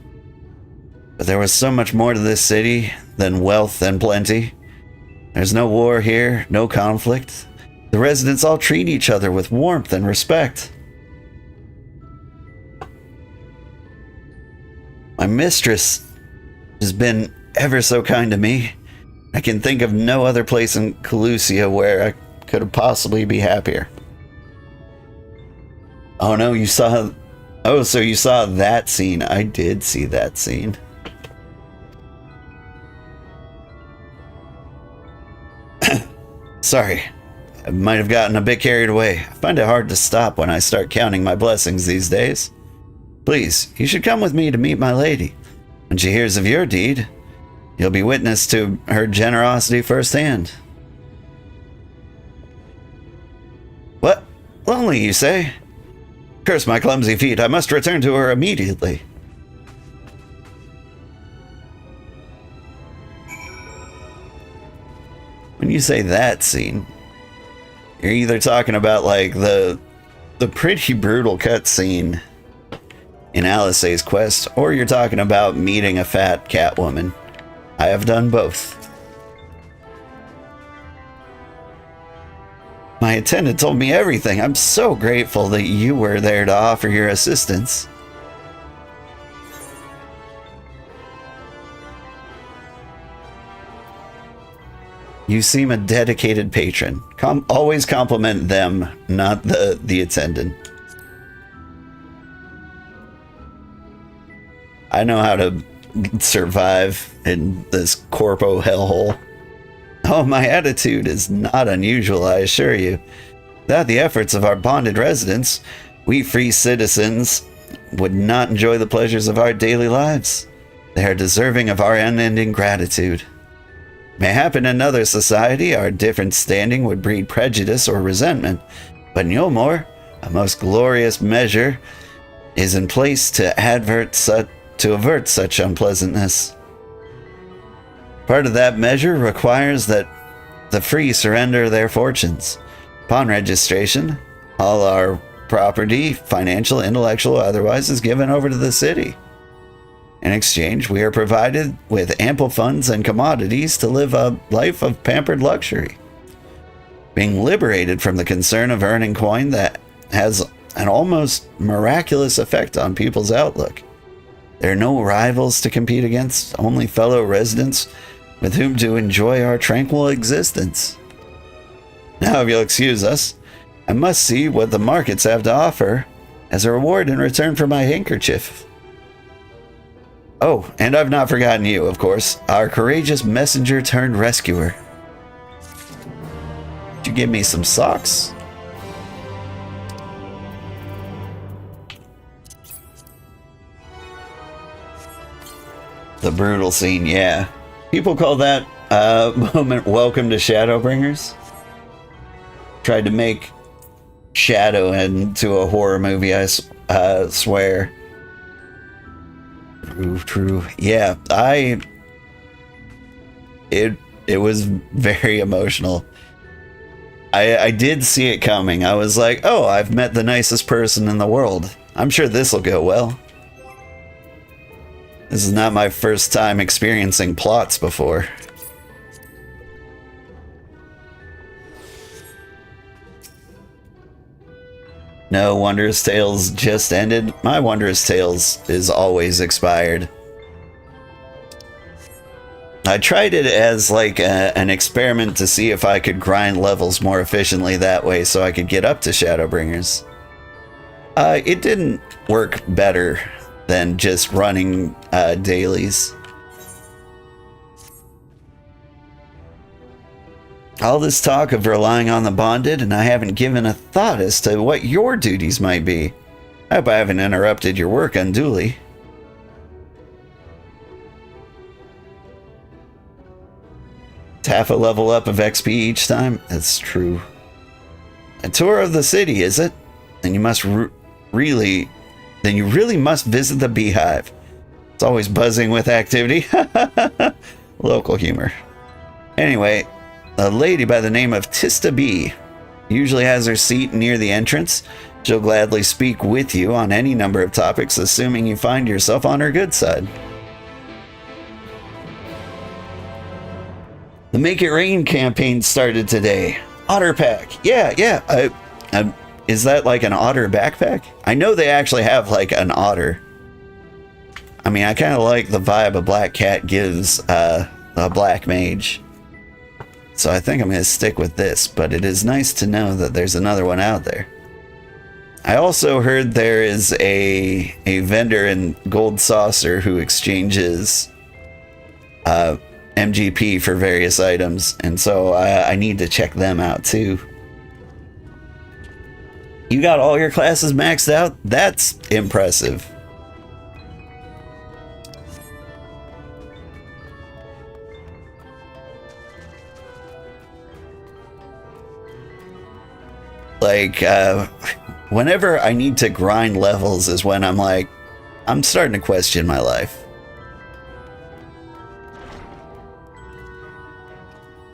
Speaker 1: But there was so much more to this city than wealth and plenty. There's no war here, no conflict. The residents all treat each other with warmth and respect. My mistress has been ever so kind to me. I can think of no other place in Calusia where I could have possibly be happier. Oh no, you saw... oh, so you saw that scene. I did see that scene. Sorry, I might have gotten a bit carried away. I find it hard to stop when I start counting my blessings these days. Please, you should come with me to meet my lady. When she hears of your deed, you'll be witness to her generosity firsthand. What? Lonely, you say? Curse my clumsy feet, I must return to her immediately. When you say that scene, you're either talking about like the pretty brutal cutscene in Alice's quest, or you're talking about meeting a fat Catwoman. I have done both. My attendant told me everything. I'm so grateful that you were there to offer your assistance. You seem a dedicated patron. Always compliment them, not the attendant. I know how to survive in this corpo hellhole. Oh, my attitude is not unusual, I assure you. Without the efforts of our bonded residents, we free citizens would not enjoy the pleasures of our daily lives. They are deserving of our unending gratitude. Mayhap in another society, our different standing would breed prejudice or resentment, but in Yulemoor, a most glorious measure is in place to avert such unpleasantness. Part of that measure requires that the free surrender their fortunes. Upon registration, all our property, financial, intellectual, otherwise, is given over to the city. In exchange, we are provided with ample funds and commodities to live a life of pampered luxury, being liberated from the concern of earning coin that has an almost miraculous effect on people's outlook. There are no rivals to compete against, only fellow residents with whom to enjoy our tranquil existence. Now, if you'll excuse us, I must see what the markets have to offer as a reward in return for my handkerchief. Oh, and I've not forgotten you, of course, our courageous messenger turned rescuer. Did you give me some socks? The brutal scene, yeah. People call that moment welcome to Shadowbringers. Tried to make Shadow into a horror movie, I swear. True. Yeah, it was very emotional. I did see it coming. I was like, oh, I've met the nicest person in the world. I'm sure this will go well. This is not my first time experiencing plots before. No, Wondrous Tales just ended. My Wondrous Tales is always expired. I tried it as like an experiment to see if I could grind levels more efficiently that way so I could get up to Shadowbringers. It didn't work better than just running dailies. All this talk of relying on the bonded, and I haven't given a thought as to what your duties might be. I hope I haven't interrupted your work unduly. It's half a level up of XP each time? That's true. A tour of the city, is it? Then you must really must visit the Beehive. It's always buzzing with activity. Local humor. Anyway, a lady by the name of Tista B usually has her seat near the entrance. She'll gladly speak with you on any number of topics, assuming you find yourself on her good side. The Make It Rain campaign started today. Otter Pack. Yeah. Is that like an otter backpack? I know they actually have like an otter. I mean, I kind of like the vibe a black cat gives a black mage. So I think I'm going to stick with this, but it is nice to know that there's another one out there. I also heard there is a vendor in Gold Saucer who exchanges MGP for various items, and so I need to check them out too. You got all your classes maxed out? That's impressive. Like, whenever I need to grind levels is when I'm like, I'm starting to question my life.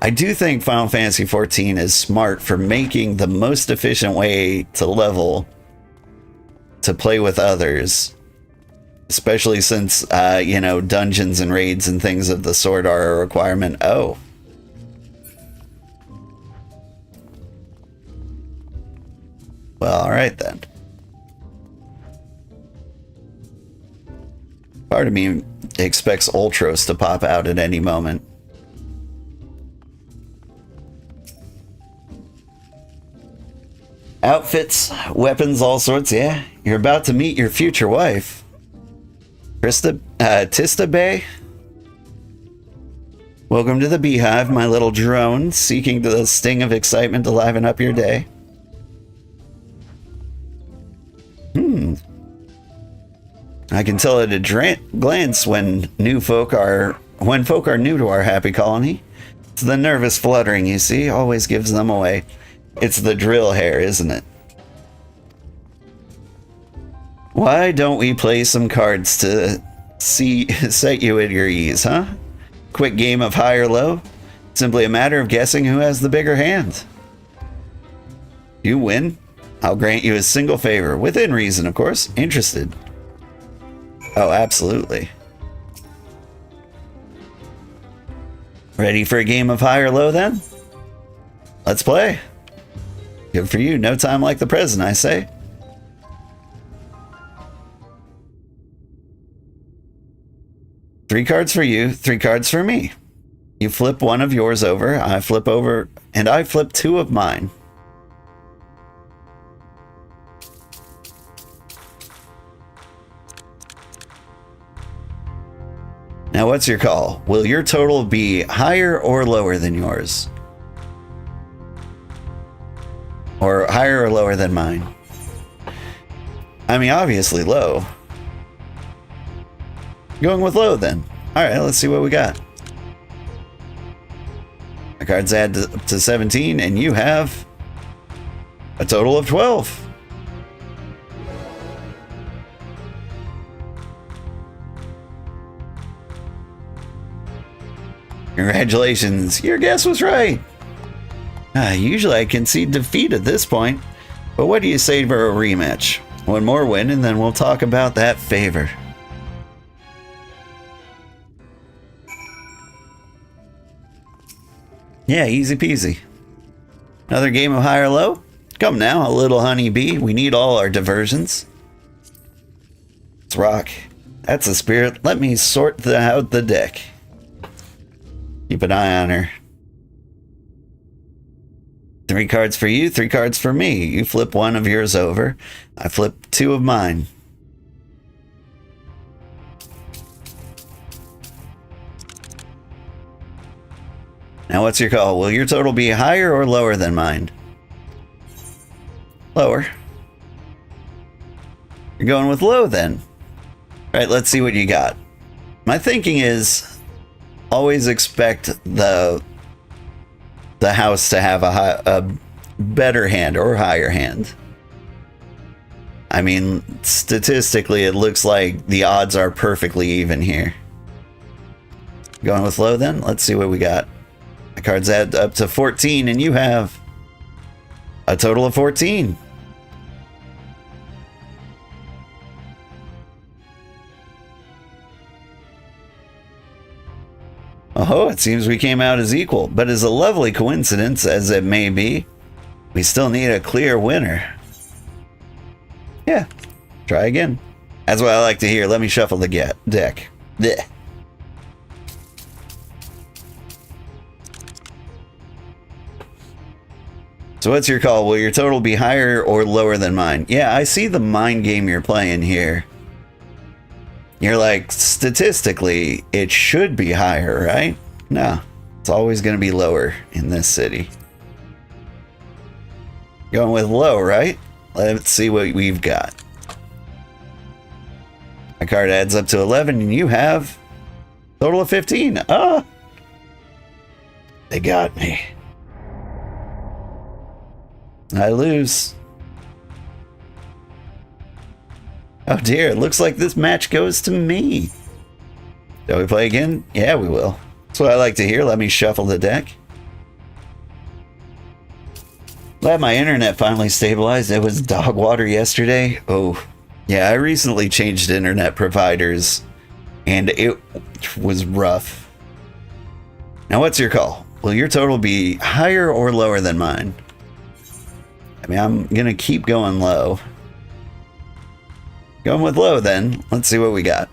Speaker 1: I do think Final Fantasy XIV is smart for making the most efficient way to level to play with others. Especially since, dungeons and raids and things of the sort are a requirement. Oh. Well, alright then. Part of me expects Ultros to pop out at any moment. Outfits, weapons, all sorts, yeah. You're about to meet your future wife. Tista Bay? Welcome to the Beehive, my little drone, seeking the sting of excitement to liven up your day. I can tell at a glance when folk are new to our happy colony. It's the nervous fluttering, you see, always gives them away. It's the drill hair, isn't it? Why don't we play some cards to set you at your ease, huh? Quick game of high or low? Simply a matter of guessing who has the bigger hand. You win. I'll grant you a single favor, within reason, of course. Interested? Oh, absolutely. Ready for a game of high or low, then? Let's play. Good for you. No time like the present, I say. 3 cards for you, 3 cards for me. You flip one of yours over, I flip over, and I flip 2 of mine. Now what's your call? Will your total be higher or lower than yours? Or higher or lower than mine? I mean, obviously low. Going with low then. Alright, let's see what we got. My cards add to 17, and you have a total of 12. Congratulations, your guess was right. Usually I concede defeat at this point, but what do you say for a rematch? One more win and then we'll talk about that favor. Yeah, easy peasy. Another game of high or low? Come now, a little honeybee. We need all our diversions. Let's rock. That's the spirit. Let me sort out the deck. Keep an eye on her. 3 cards for you, 3 cards for me. You flip one of yours over. I flip 2 of mine. Now what's your call? Will your total be higher or lower than mine? Lower. You're going with low then. All right, let's see what you got. My thinking is always expect the house to have a better hand or higher hand. I mean, statistically, it looks like the odds are perfectly even here. Going with low then? Let's see what we got. My cards add up to 14, and you have a total of 14. Oh, it seems we came out as equal, but as a lovely coincidence as it may be, we still need a clear winner. Yeah, try again. That's what I like to hear. Let me shuffle the deck. Blech. So what's your call? Will your total be higher or lower than mine? Yeah, I see the mind game you're playing here. You're like, statistically, it should be higher, right? No, it's always going to be lower in this city. Going with low, right? Let's see what we've got. My card adds up to 11, and you have a total of 15. Ah! They got me. I lose. Oh dear, it looks like this match goes to me. Shall we play again? Yeah, we will. That's what I like to hear. Let me shuffle the deck. Glad my internet finally stabilized. It was dog water yesterday. Oh, yeah, I recently changed internet providers, and it was rough. Now, what's your call? Will your total be higher or lower than mine? I mean, I'm going to keep going low. Going with low then. Let's see what we got.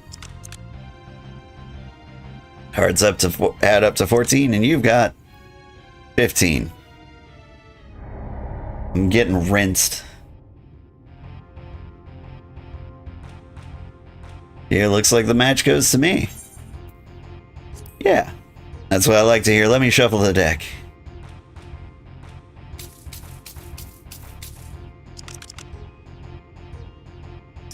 Speaker 1: Cards up to add up to 14, and you've got 15. I'm getting rinsed. Here, looks like the match goes to me. Yeah, that's what I like to hear. Let me shuffle the deck.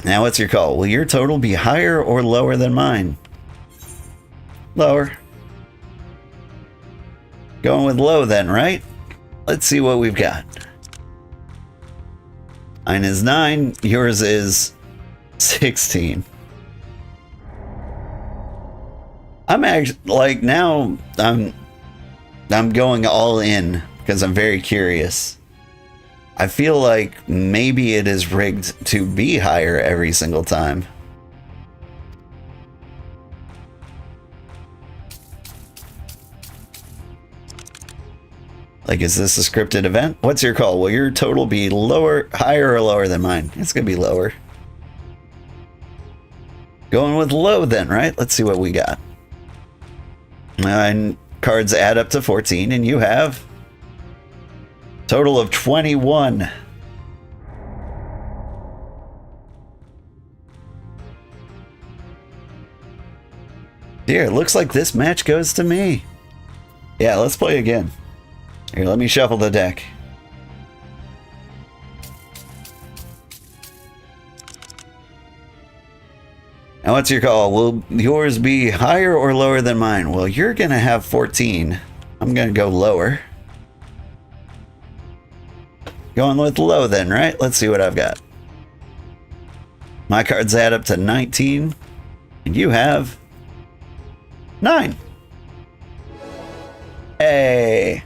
Speaker 1: Now what's your call? Will your total be higher or lower than mine? Lower. Going with low then, right? Let's see what we've got. Mine is 9, yours is 16. I'm actually, like, now I'm going all in because I'm very curious. I feel like maybe it is rigged to be higher every single time. Like, is this a scripted event? What's your call? Will your total be lower, higher, or lower than mine? It's gonna be lower. Going with low then, right? Let's see what we got. And cards add up to 14, and you have total of 21. Dear, it looks like this match goes to me. Yeah, let's play again. Here, let me shuffle the deck. Now, what's your call? Will yours be higher or lower than mine? Well, you're going to have 14. I'm going to go lower. Going with low then, right? Let's see what I've got. My cards add up to 19. And you have 9. Hey.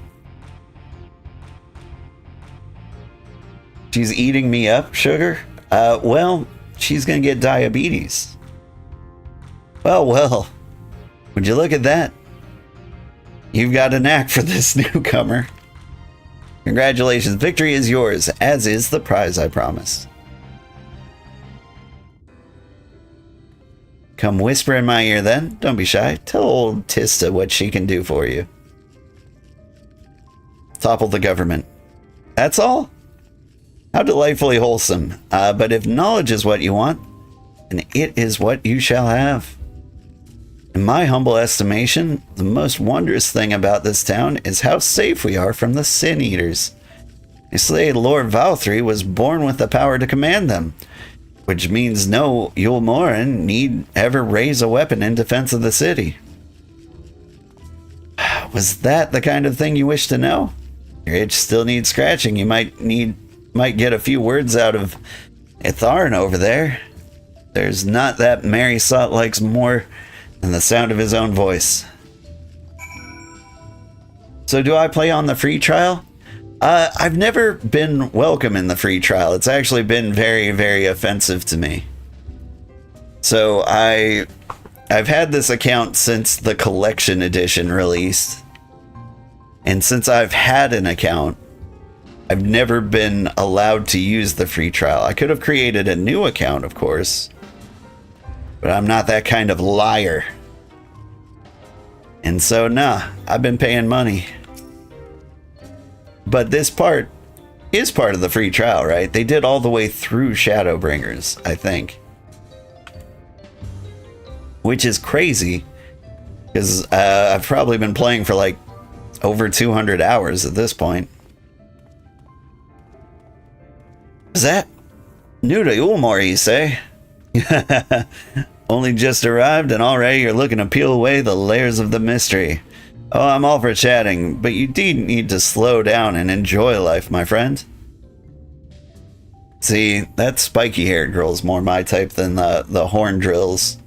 Speaker 1: She's eating me up, Sugar? Well, she's going to get diabetes. Well, would you look at that? You've got a knack for this newcomer. Congratulations, victory is yours, as is the prize I promised. Come whisper in my ear then, don't be shy. Tell old Tista what she can do for you. Topple the government. That's all? How delightfully wholesome. But if knowledge is what you want, then it is what you shall have. In my humble estimation, the most wondrous thing about this town is how safe we are from the Sin Eaters. They say Lord Valthree was born with the power to command them, which means no Yulmoran need ever raise a weapon in defense of the city. Was that the kind of thing you wish to know? Your itch still needs scratching. You might get a few words out of Itharin over there. There's not that Mary Sot likes more than the sound of his own voice. So do I play on the free trial? I've never been welcome in the free trial. It's actually been very, very offensive to me. So I've had this account since the collection edition released. And since I've had an account, I've never been allowed to use the free trial. I could have created a new account, of course, but I'm not that kind of liar. And so, nah, I've been paying money. But this part is part of the free trial, right? They did all the way through Shadowbringers, I think. Which is crazy, because I've probably been playing for like over 200 hours at this point. Is that new to Ulmor, you say? Only just arrived and already you're looking to peel away the layers of the mystery. Oh, I'm all for chatting, but you do need to slow down and enjoy life, my friend. See, that spiky-haired girl's more my type than the horn drills.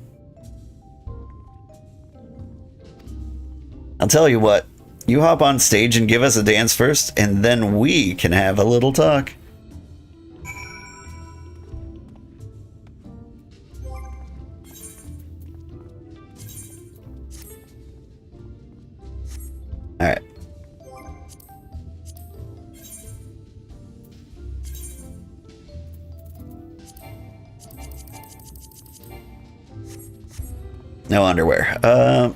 Speaker 1: I'll tell you what, you hop on stage and give us a dance first, and then we can have a little talk. Alright. No underwear.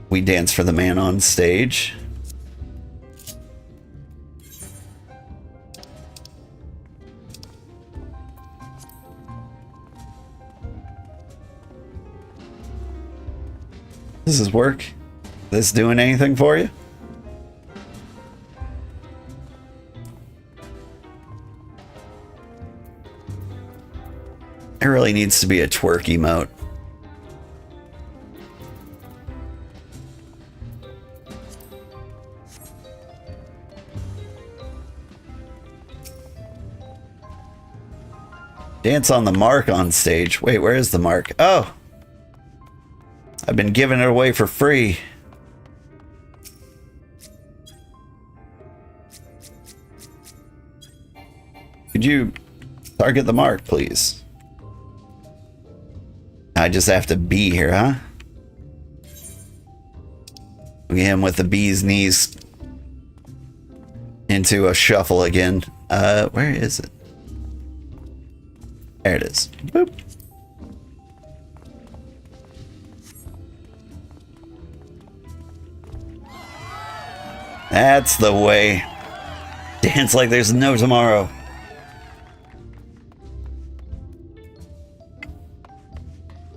Speaker 1: We dance for the man on stage. Does this work? This doing anything for you? There really needs to be a twerk emote. Dance on the mark on stage. Wait, where is the mark? Oh! I've been giving it away for free. Could you target the mark, please? I just have to be here, huh? Look at him with the bee's knees into a shuffle again. Where is it? There it is. Boop. That's the way. Dance like there's no tomorrow.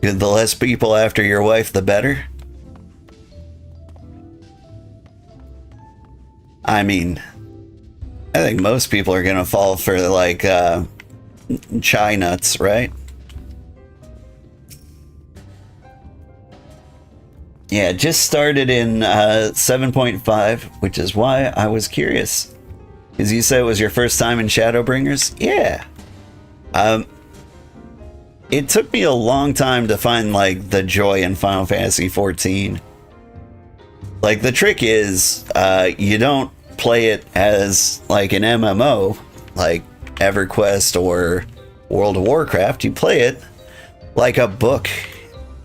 Speaker 1: The less people after your wife, the better. I mean, I think most people are gonna fall for like chai nuts, right? Yeah, it just started in 7.5, which is why I was curious. Because you said it was your first time in Shadowbringers? Yeah. It took me a long time to find like the joy in Final Fantasy XIV. Like the trick is, you don't play it as like an MMO, like EverQuest or World of Warcraft. You play it like a book.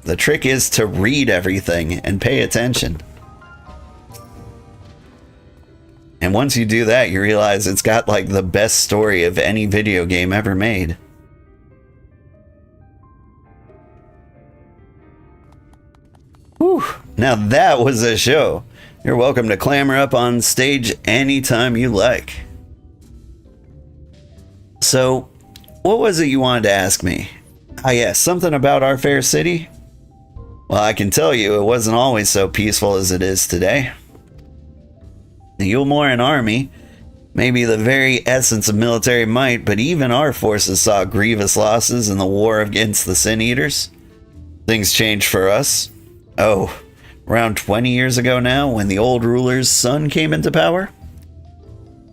Speaker 1: The trick is to read everything and pay attention. And once you do that, you realize it's got like the best story of any video game ever made. Whew. Now that was a show. You're welcome to clamor up on stage anytime you like. So, what was it you wanted to ask me? Ah yes, something about our fair city? Well, I can tell you it wasn't always so peaceful as it is today. The Yulmoran army may be the very essence of military might, but even our forces saw grievous losses in the war against the Sin Eaters. Things changed for us. Oh, around 20 years ago now, when the old ruler's son came into power.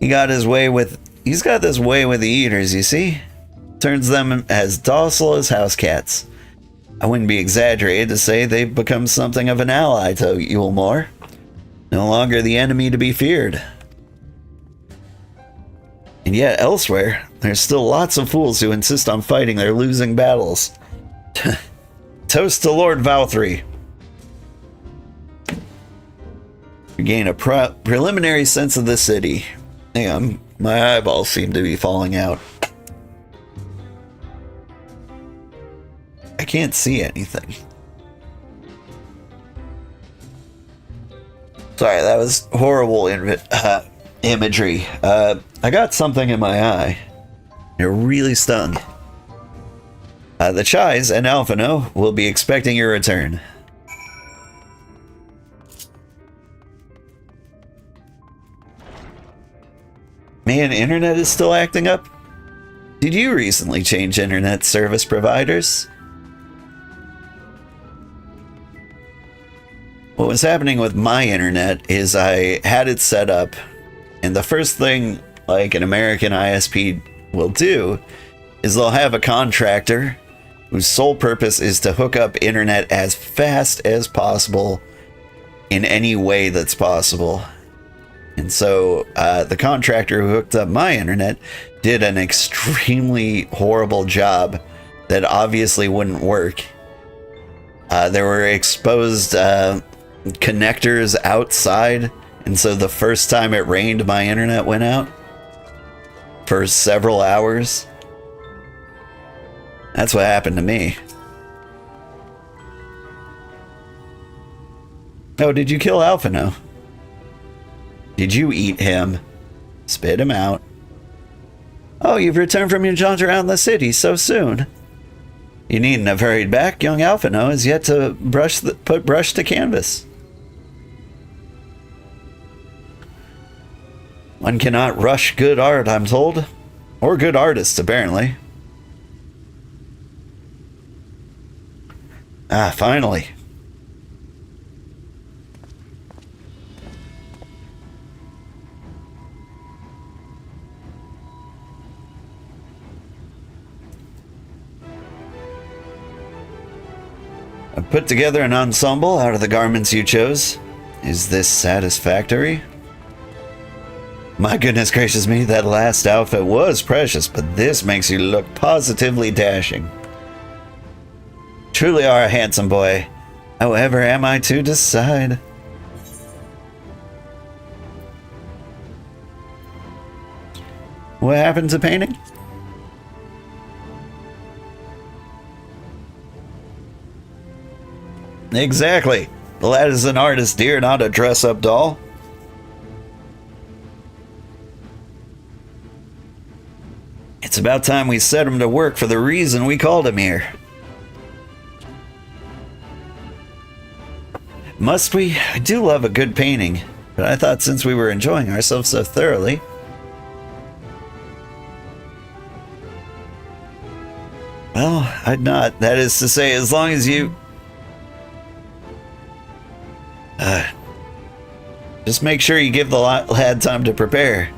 Speaker 1: He's got this way with the Eaters, you see? Turns them as docile as house cats. I wouldn't be exaggerated to say they've become something of an ally to Yulmore. No longer the enemy to be feared. And yet, elsewhere, there's still lots of fools who insist on fighting their losing battles. Toast to Lord Valthree. You gain a preliminary sense of the city. Hang on, my eyeballs seem to be falling out. I can't see anything. Sorry, that was horrible imagery. I got something in my eye. It really stung. The Chais and Alphinaud will be expecting your return. Man, internet is still acting up? Did you recently change internet service providers? What was happening with my internet is I had it set up, and the first thing like an American ISP will do is they'll have a contractor whose sole purpose is to hook up internet as fast as possible in any way that's possible. And so the contractor who hooked up my internet did an extremely horrible job that obviously wouldn't work. There were exposed connectors outside, and so the first time it rained, my internet went out for several hours. That's what happened to me. Oh, did you kill Alphinaud? Did you eat him? Spit him out. Oh, you've returned from your jaunt around the city so soon. You needn't have hurried back. Young Alphinaud is yet to put brush to canvas. One cannot rush good art, I'm told. Or good artists, apparently. Ah, finally. I've put together an ensemble out of the garments you chose. Is this satisfactory? My goodness gracious me, that last outfit was precious, but this makes you look positively dashing. Truly are a handsome boy. However am I to decide? What happened to painting? Exactly. The lad is an artist, dear, not a dress-up doll. It's about time we set him to work for the reason we called him here. Must we? I do love a good painting, but I thought since we were enjoying ourselves so thoroughly... Well, I'd not. That is to say, as long as you... just make sure you give the lad time to prepare.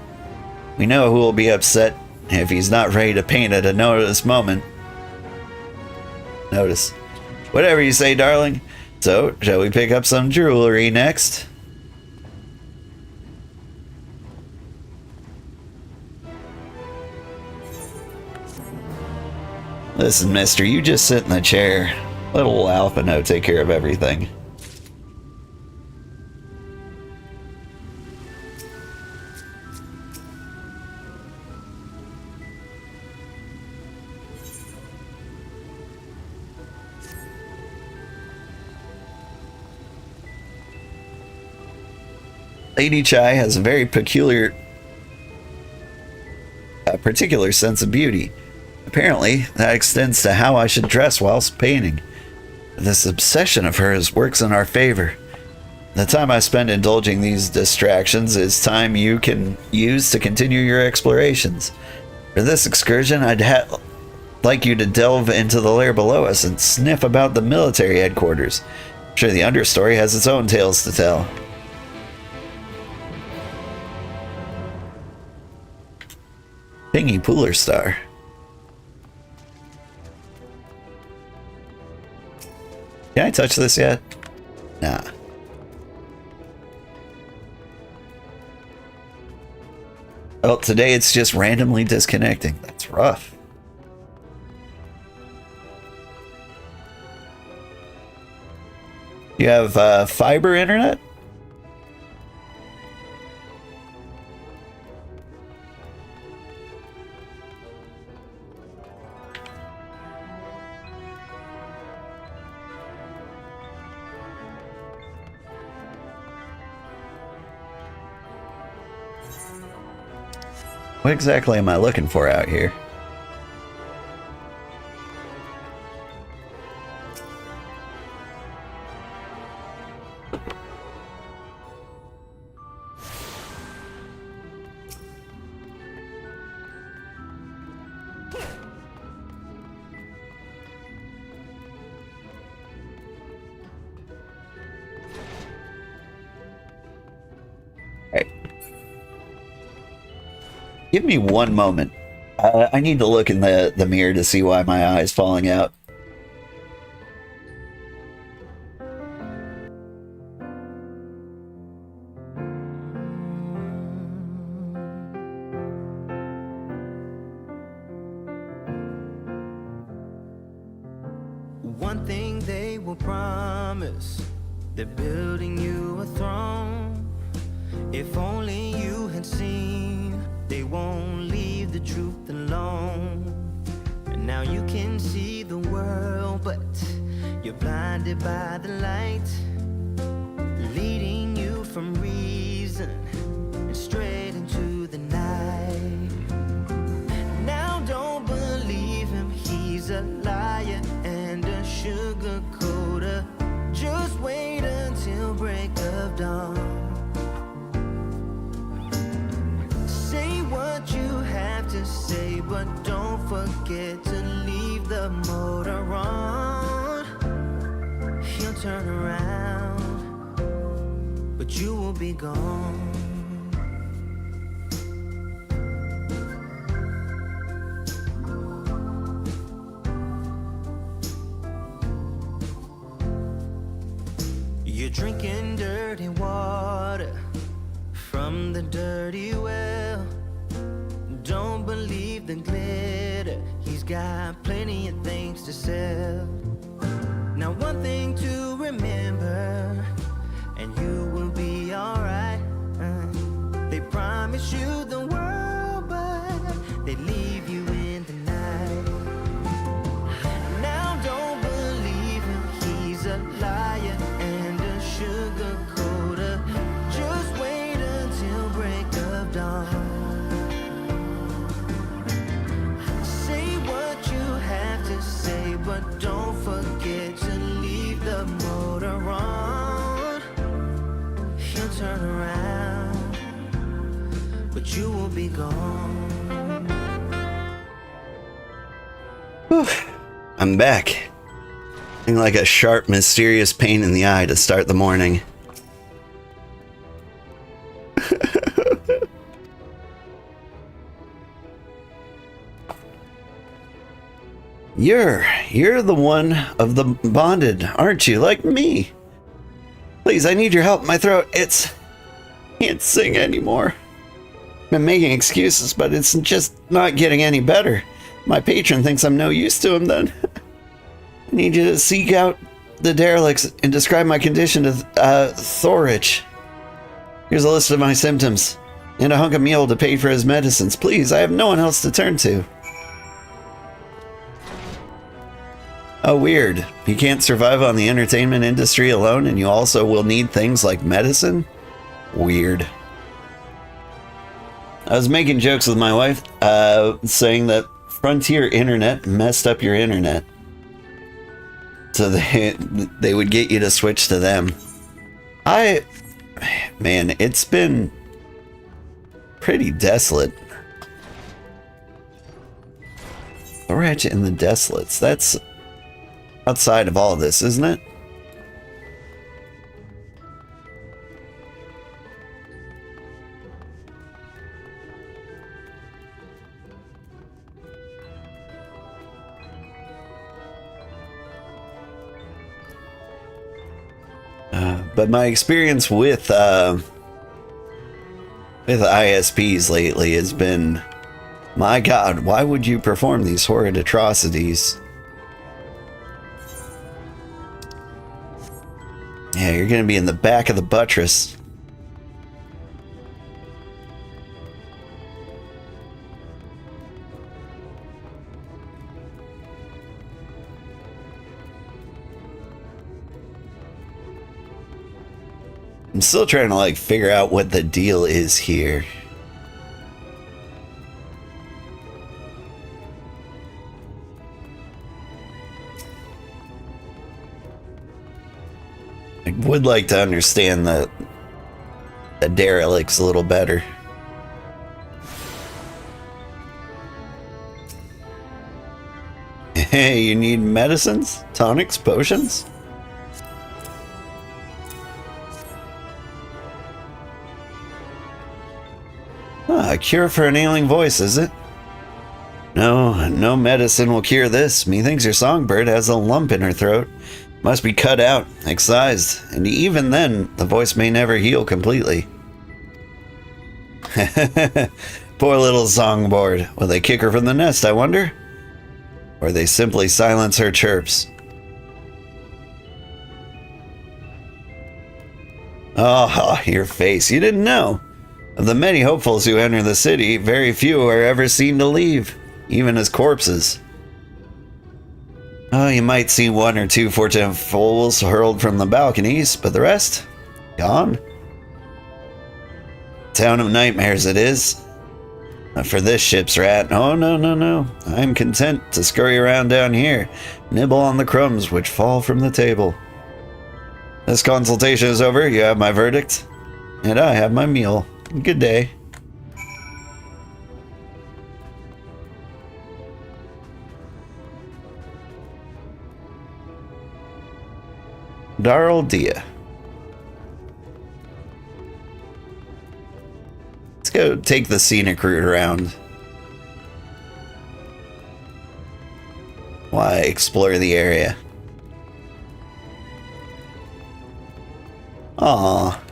Speaker 1: We know who will be upset if he's not ready to paint at a notice moment. Notice. Whatever you say, darling. So, shall we pick up some jewelry next? Listen, mister, you just sit in the chair. Let old Alphinaud take care of everything. Lady Chai has a very particular sense of beauty. Apparently, that extends to how I should dress whilst painting. This obsession of hers works in our favor. The time I spend indulging these distractions is time you can use to continue your explorations. For this excursion, I'd like you to delve into the lair below us and sniff about the military headquarters. I'm sure the understory has its own tales to tell. Pingy Pooler Star. Can I touch this yet? Nah. Well, today it's just randomly disconnecting. That's rough. You have fiber internet? What exactly am I looking for out here? Give me one moment. I need to look in the mirror to see why my eye's falling out.
Speaker 8: One thing they will promise, they're building you a throne. If only you had seen, they won't leave the truth alone. And now you can see the world, but you're blinded by the light, leading you from reason and straight into the night. Now don't believe him, he's a liar and a sugar coater. Just wait until break of dawn. Say what you have to say, but don't forget to leave the motor on. He'll turn around, but you will be gone. You're drinking dirty water from the dirty well. Don't believe the glitter, he's got plenty of things to sell. Now one thing to remember, and you will be alright. They promise you the world, but they leave you in the night. Now don't believe him, he's a liar and a sugar coater. Just wait until break of dawn. but don't forget to leave the motor on. He'll turn around, but you will be gone.
Speaker 1: Whew. I'm back. Feeling like a sharp, mysterious pain in the eye to start the morning. You're the one of the bonded, aren't you? Like me. Please, I need your help. My throat, can't sing anymore. Been making excuses, but it's just not getting any better. My patron thinks I'm no use to him then. I need you to seek out the derelicts and describe my condition to Thorich. Here's a list of my symptoms and a hunk of meal to pay for his medicines. Please, I have no one else to turn to. Oh, weird. You can't survive on the entertainment industry alone, and you also will need things like medicine? Weird. I was making jokes with my wife, saying that Frontier Internet messed up your internet. So they would get you to switch to them. Man, it's been pretty desolate. Thorich and the Desolates, that's outside of all of this, isn't it? But my experience with ISPs lately has been, my God, why would you perform these horrid atrocities? Yeah, you're gonna be in the back of the buttress. I'm still trying to like figure out what the deal is here. I would like to understand the derelicts a little better. Hey, you need medicines? Tonics? Potions? Ah, a cure for an ailing voice, is it? No medicine will cure this. Methinks your songbird has a lump in her throat. Must be cut out, excised, and even then, the voice may never heal completely. Poor little songbird. Will they kick her from the nest, I wonder? Or they simply silence her chirps? Oh, your face. You didn't know. Of the many hopefuls who enter the city, very few are ever seen to leave, even as corpses. Oh, you might see one or two fortunate fools hurled from the balconies, but the rest? Gone. Town of nightmares it is. Not for this ship's rat. Oh, no. I'm content to scurry around down here, nibble on the crumbs which fall from the table. This consultation is over, you have my verdict, and I have my meal. Good day. Darl Dia. Let's go take the scenic route around. Why explore the area? Aw.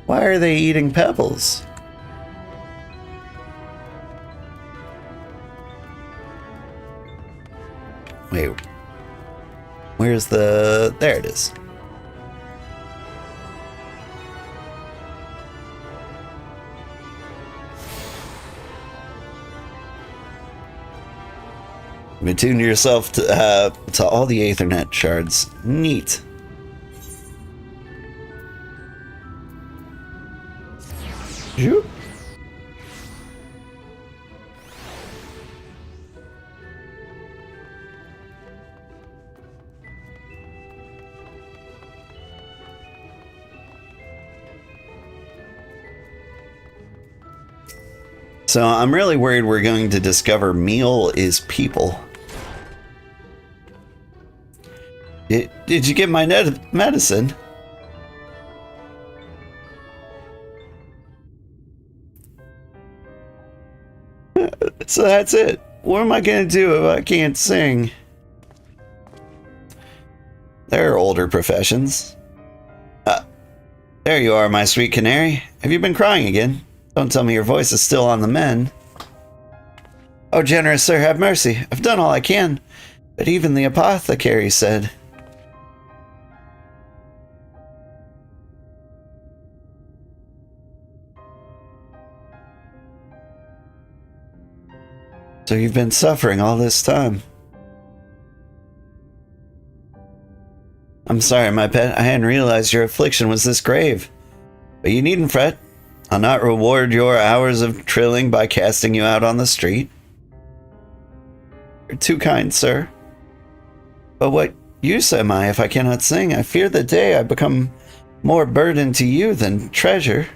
Speaker 1: Why are they eating pebbles? Wait. Where's the... There it is. Attune yourself to all the Aethernet shards. Neat. Shoot. So I'm really worried we're going to discover meal is people. Did you get my medicine? So that's it. What am I gonna do if I can't sing? There are older professions. There you are, my sweet canary. Have you been crying again? Don't tell me your voice is still on the mend. Oh, generous sir, have mercy. I've done all I can. But even the apothecary said... So you've been suffering all this time. I'm sorry, my pet. I hadn't realized your affliction was this grave. But you needn't fret. I'll not reward your hours of trilling by casting you out on the street. You're too kind, sir. But what use am I if I cannot sing? I fear the day I become more burden to you than treasure.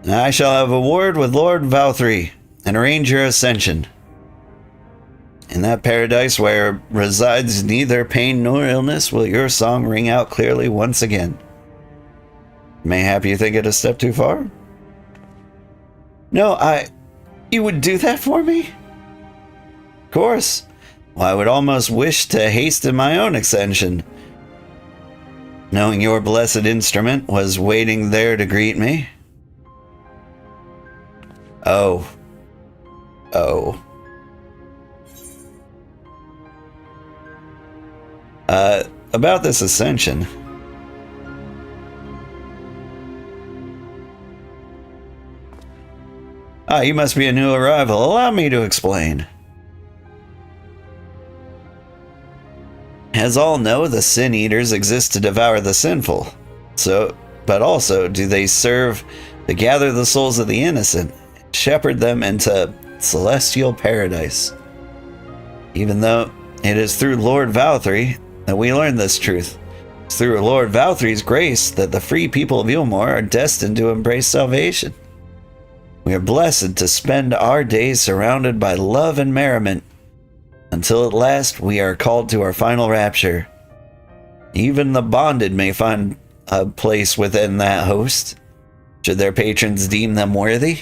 Speaker 1: I shall have a word with Lord Valthree and arrange your ascension. In that paradise where resides neither pain nor illness will your song ring out clearly once again. Mayhap you think it a step too far? No, you would do that for me? Of course. Well, I would almost wish to hasten my own ascension. Knowing your blessed instrument was waiting there to greet me. Oh. About this ascension. You must be a new arrival. Allow me to explain. As all know, the Sin Eaters exist to devour the sinful. But also, do they serve to gather the souls of the innocent, and shepherd them into celestial paradise. Even though it is through Lord Valthree that we learn this truth. It's through Lord Valthree's grace that the free people of Yulmore are destined to embrace salvation. We are blessed to spend our days surrounded by love and merriment, until at last we are called to our final rapture. Even the bonded may find a place within that host, should their patrons deem them worthy.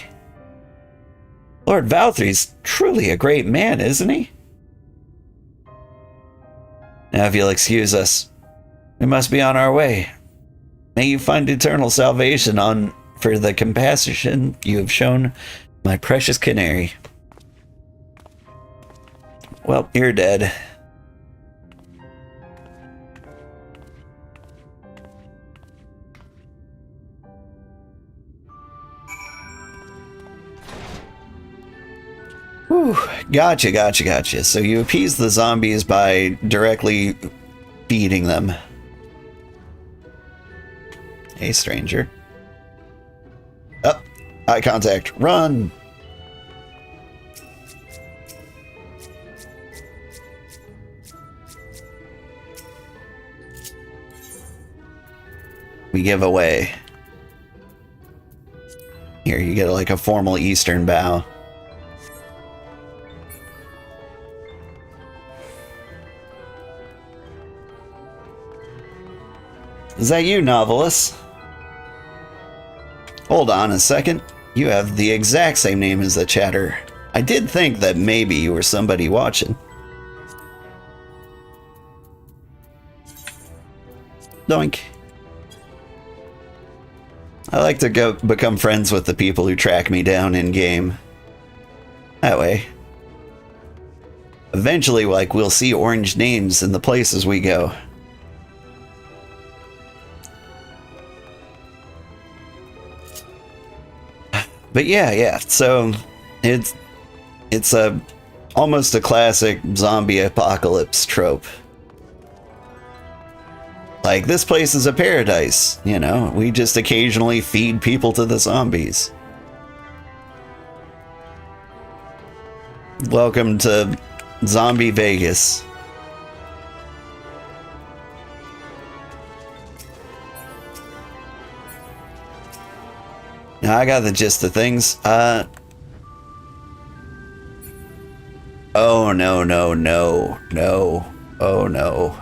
Speaker 1: Lord Valthree's truly a great man, isn't he? Now, if you'll excuse us, we must be on our way. May you find eternal salvation for the compassion you have shown my precious canary. Well, you're dead. Whew, gotcha. So you appease the zombies by directly feeding them. Hey, stranger. Oh, eye contact. Run! We give away. Here, you get like a formal Eastern bow. Is that you, novelist? Hold on a second. You have the exact same name as the chatter. I did think that maybe you were somebody watching. Doink. I like to go become friends with the people who track me down in-game. That way. Eventually, like, we'll see orange names in the places we go. But yeah, so it's almost a classic zombie apocalypse trope. Like, this place is a paradise, you know, we just occasionally feed people to the zombies. Welcome to Zombie Vegas. I got the gist of things. Oh, no, no, no, no. Oh, no.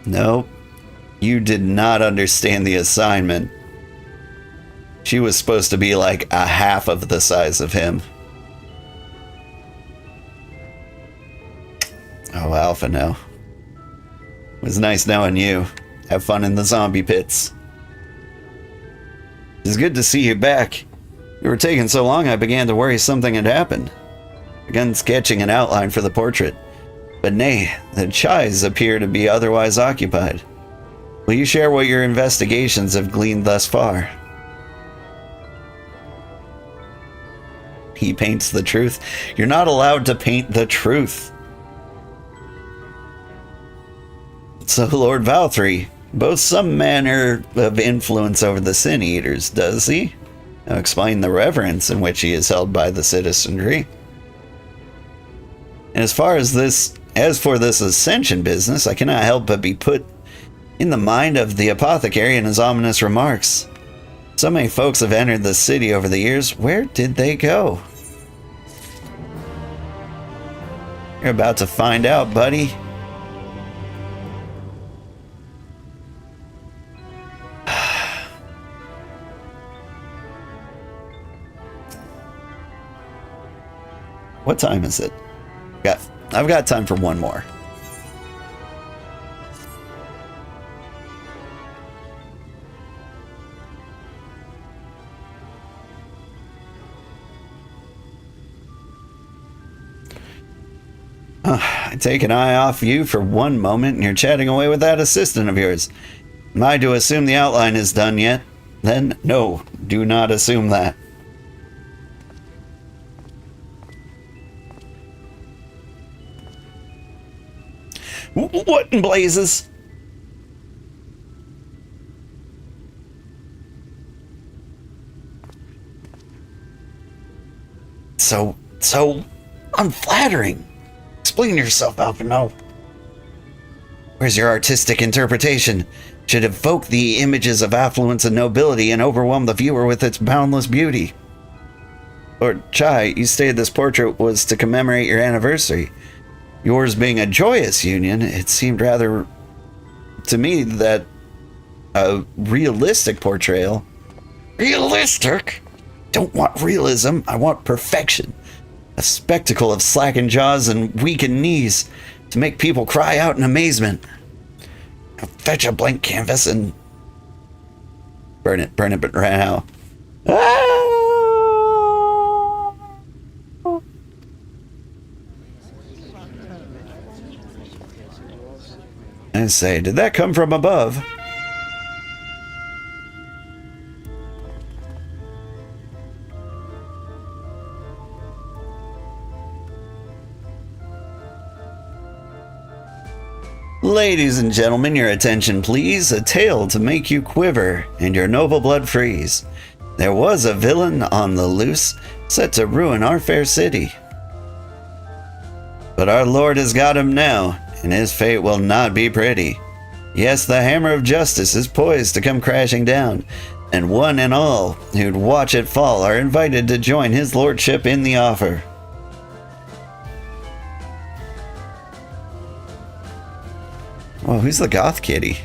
Speaker 1: Nope. You did not understand the assignment. She was supposed to be like a half of the size of him. Oh, Alphinaud. It was nice knowing you. Have fun in the zombie pits. It's good to see you back. You were taking so long I began to worry something had happened. Begun sketching an outline for the portrait. But nay, the chais appear to be otherwise occupied. Will you share what your investigations have gleaned thus far? He paints the truth. You're not allowed to paint the truth. So Lord Valtteri boasts some manner of influence over the Sin Eaters, does he? Now explain the reverence in which he is held by the citizenry. And as for this ascension business, I cannot help but be put in the mind of the apothecary and his ominous remarks. So many folks have entered the city over the years. Where did they go? You're about to find out, buddy. What time is it? I've got time for one more. I take an eye off you for one moment and you're chatting away with that assistant of yours. Am I to assume the outline is done yet? Then, no, do not assume that. What in blazes? So unflattering. Explain yourself, Alphinaud. Where's your artistic interpretation? Should evoke the images of affluence and nobility and overwhelm the viewer with its boundless beauty. Lord Chai, you stated this portrait was to commemorate your anniversary. Yours being a joyous union, it seemed rather to me that a realistic portrayal. Realistic? Don't want realism, I want perfection. A spectacle of slackened jaws and weakened knees to make people cry out in amazement. Now fetch a blank canvas and burn it right now. I say, did that come from above? Ladies and gentlemen, your attention please. A tale to make you quiver and your noble blood freeze. There was a villain on the loose, set to ruin our fair city. But our Lord has got him now, and his fate will not be pretty. Yes, the hammer of justice is poised to come crashing down, and one and all who'd watch it fall are invited to join his lordship in the offer. Oh, who's the goth kitty?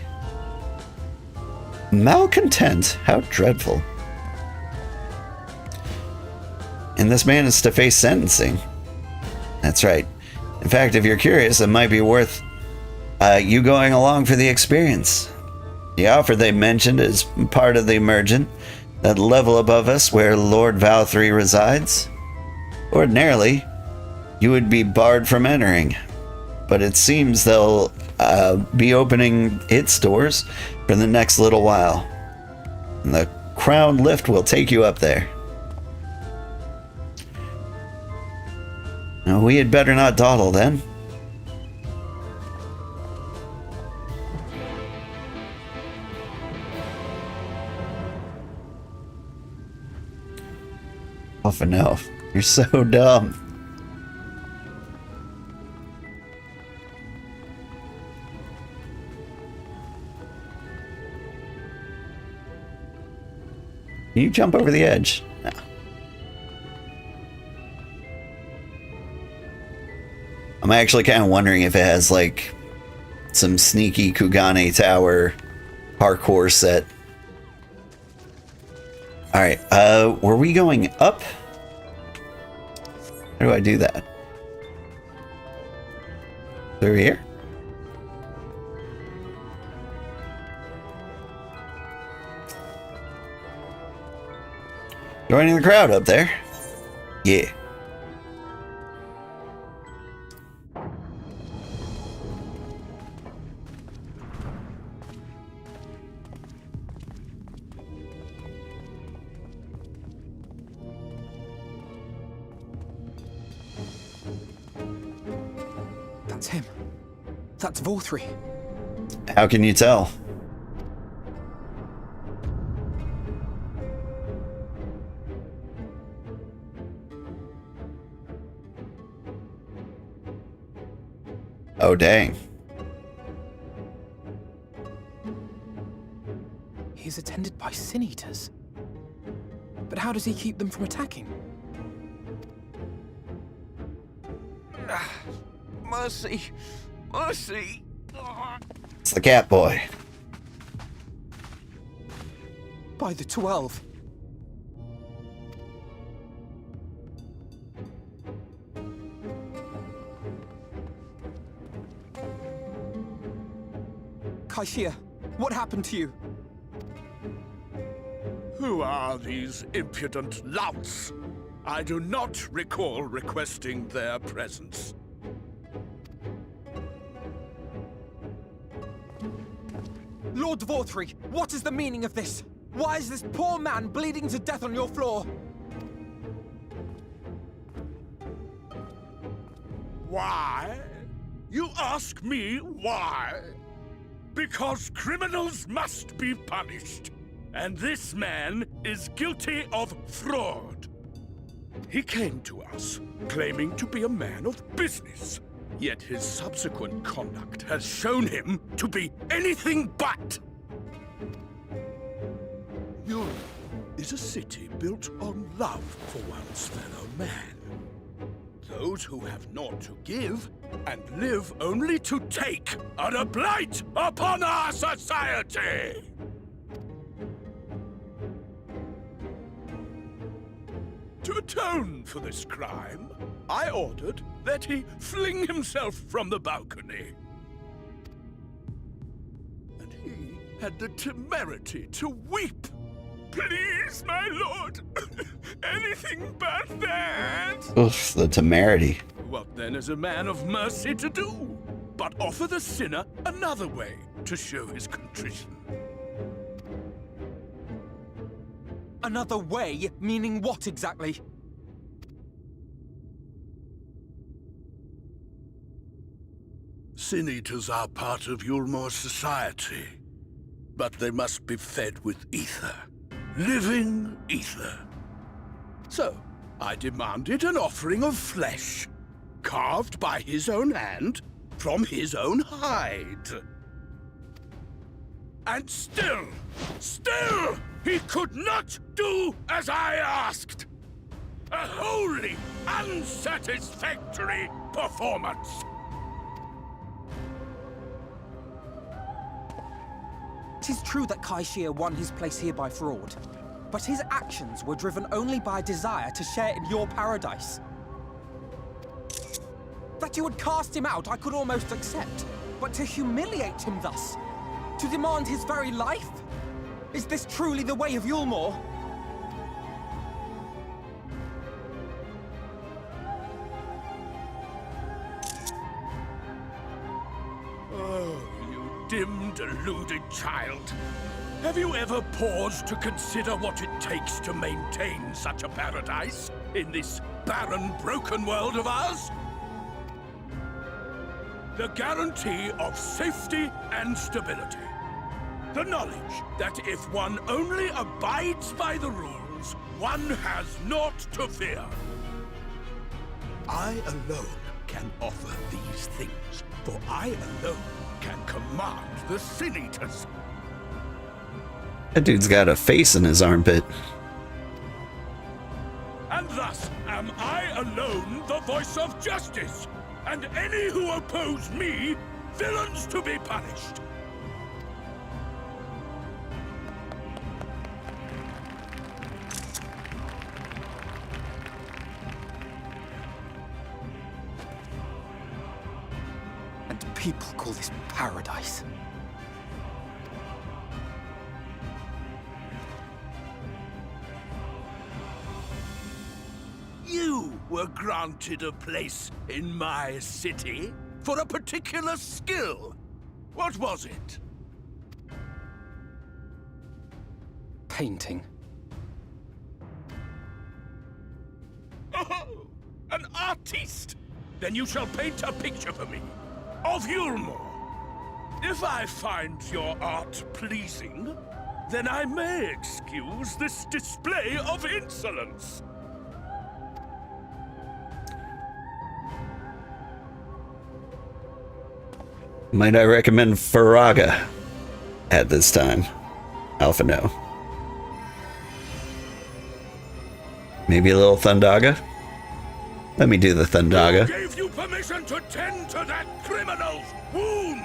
Speaker 1: Malcontent, how dreadful. And this man is to face sentencing. That's right. In fact, if you're curious, it might be worth you going along for the experience. The offer they mentioned is part of the emergent, that level above us where Lord Valtteri resides. Ordinarily, you would be barred from entering, but it seems they'll be opening its doors for the next little while. And the crown lift will take you up there. Now, we had better not dawdle then. Alphinaud, you're so dumb. Can you jump over the edge? No. I'm actually kind of wondering if it has like some sneaky Kugane Tower parkour set. Alright, were we going up? How do I do that? Through here? Joining the crowd up there. Yeah.
Speaker 2: That's him. That's Vorthri.
Speaker 1: How can you tell? Oh, dang.
Speaker 2: He's attended by sin eaters. But how does he keep them from attacking?
Speaker 5: Mercy! Mercy!
Speaker 1: It's the cat boy.
Speaker 2: By the 12. Kaishia, what happened to you?
Speaker 9: Who are these impudent louts? I do not recall requesting their presence.
Speaker 2: Lord Vorthri, what is the meaning of this? Why is this poor man bleeding to death on your floor?
Speaker 9: Why? You ask me why? Because criminals must be punished. And this man is guilty of fraud. He came to us, claiming to be a man of business. Yet his subsequent conduct has shown him to be anything but. Europe is a city built on love for one's fellow man. Those who have naught to give and live only to take are a blight upon our society! To atone for this crime, I ordered that he fling himself from the balcony. And he had the temerity to weep. Please, my lord, anything but that.
Speaker 1: Oof, the temerity.
Speaker 9: What then is a man of mercy to do? But offer the sinner another way to show his contrition.
Speaker 2: Another way? Meaning what exactly?
Speaker 9: Sin eaters are part of Yulmor's society, but they must be fed with ether. Living ether. So, I demanded an offering of flesh, carved by his own hand, from his own hide. And still, he could not do as I asked. A wholly unsatisfactory performance.
Speaker 2: It is true that Kaishia won his place here by fraud, but his actions were driven only by a desire to share in your paradise. That you would cast him out, I could almost accept, but to humiliate him thus, to demand his very life? Is this truly the way of Yulmor?
Speaker 9: Oh, you dim, deluded child. Have you ever paused to consider what it takes to maintain such a paradise in this barren, broken world of ours? The guarantee of safety and stability. The knowledge that if one only abides by the rules, one has naught to fear. I alone can offer these things, for I alone can command the Sin Eaters.
Speaker 1: That dude's got a face in his armpit.
Speaker 9: and thus am I alone the voice of justice, and any who oppose me, villains to be punished.
Speaker 2: And people call this paradise.
Speaker 9: You were granted a place in my city for a particular skill. What was it?
Speaker 2: Painting.
Speaker 9: Oh, an artiste! Then you shall paint a picture for me of Yulmore. If I find your art pleasing, then I may excuse this display of insolence.
Speaker 1: Might I recommend Faraga at this time? Alphinaud. Maybe a little Thundaga? Let me do the Thundaga.
Speaker 9: Who gave you permission to tend to that criminal's wounds?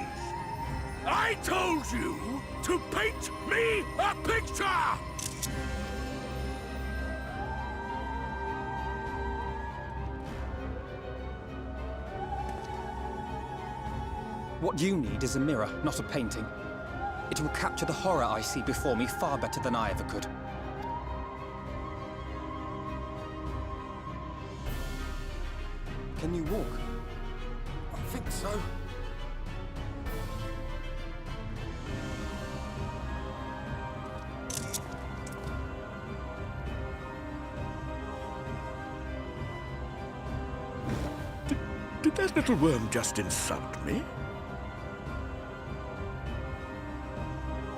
Speaker 9: I told you to paint me a picture!
Speaker 2: What you need is a mirror, not a painting. It will capture the horror I see before me far better than I ever could. Can you walk?
Speaker 5: I think so.
Speaker 9: Did that little worm just insult me?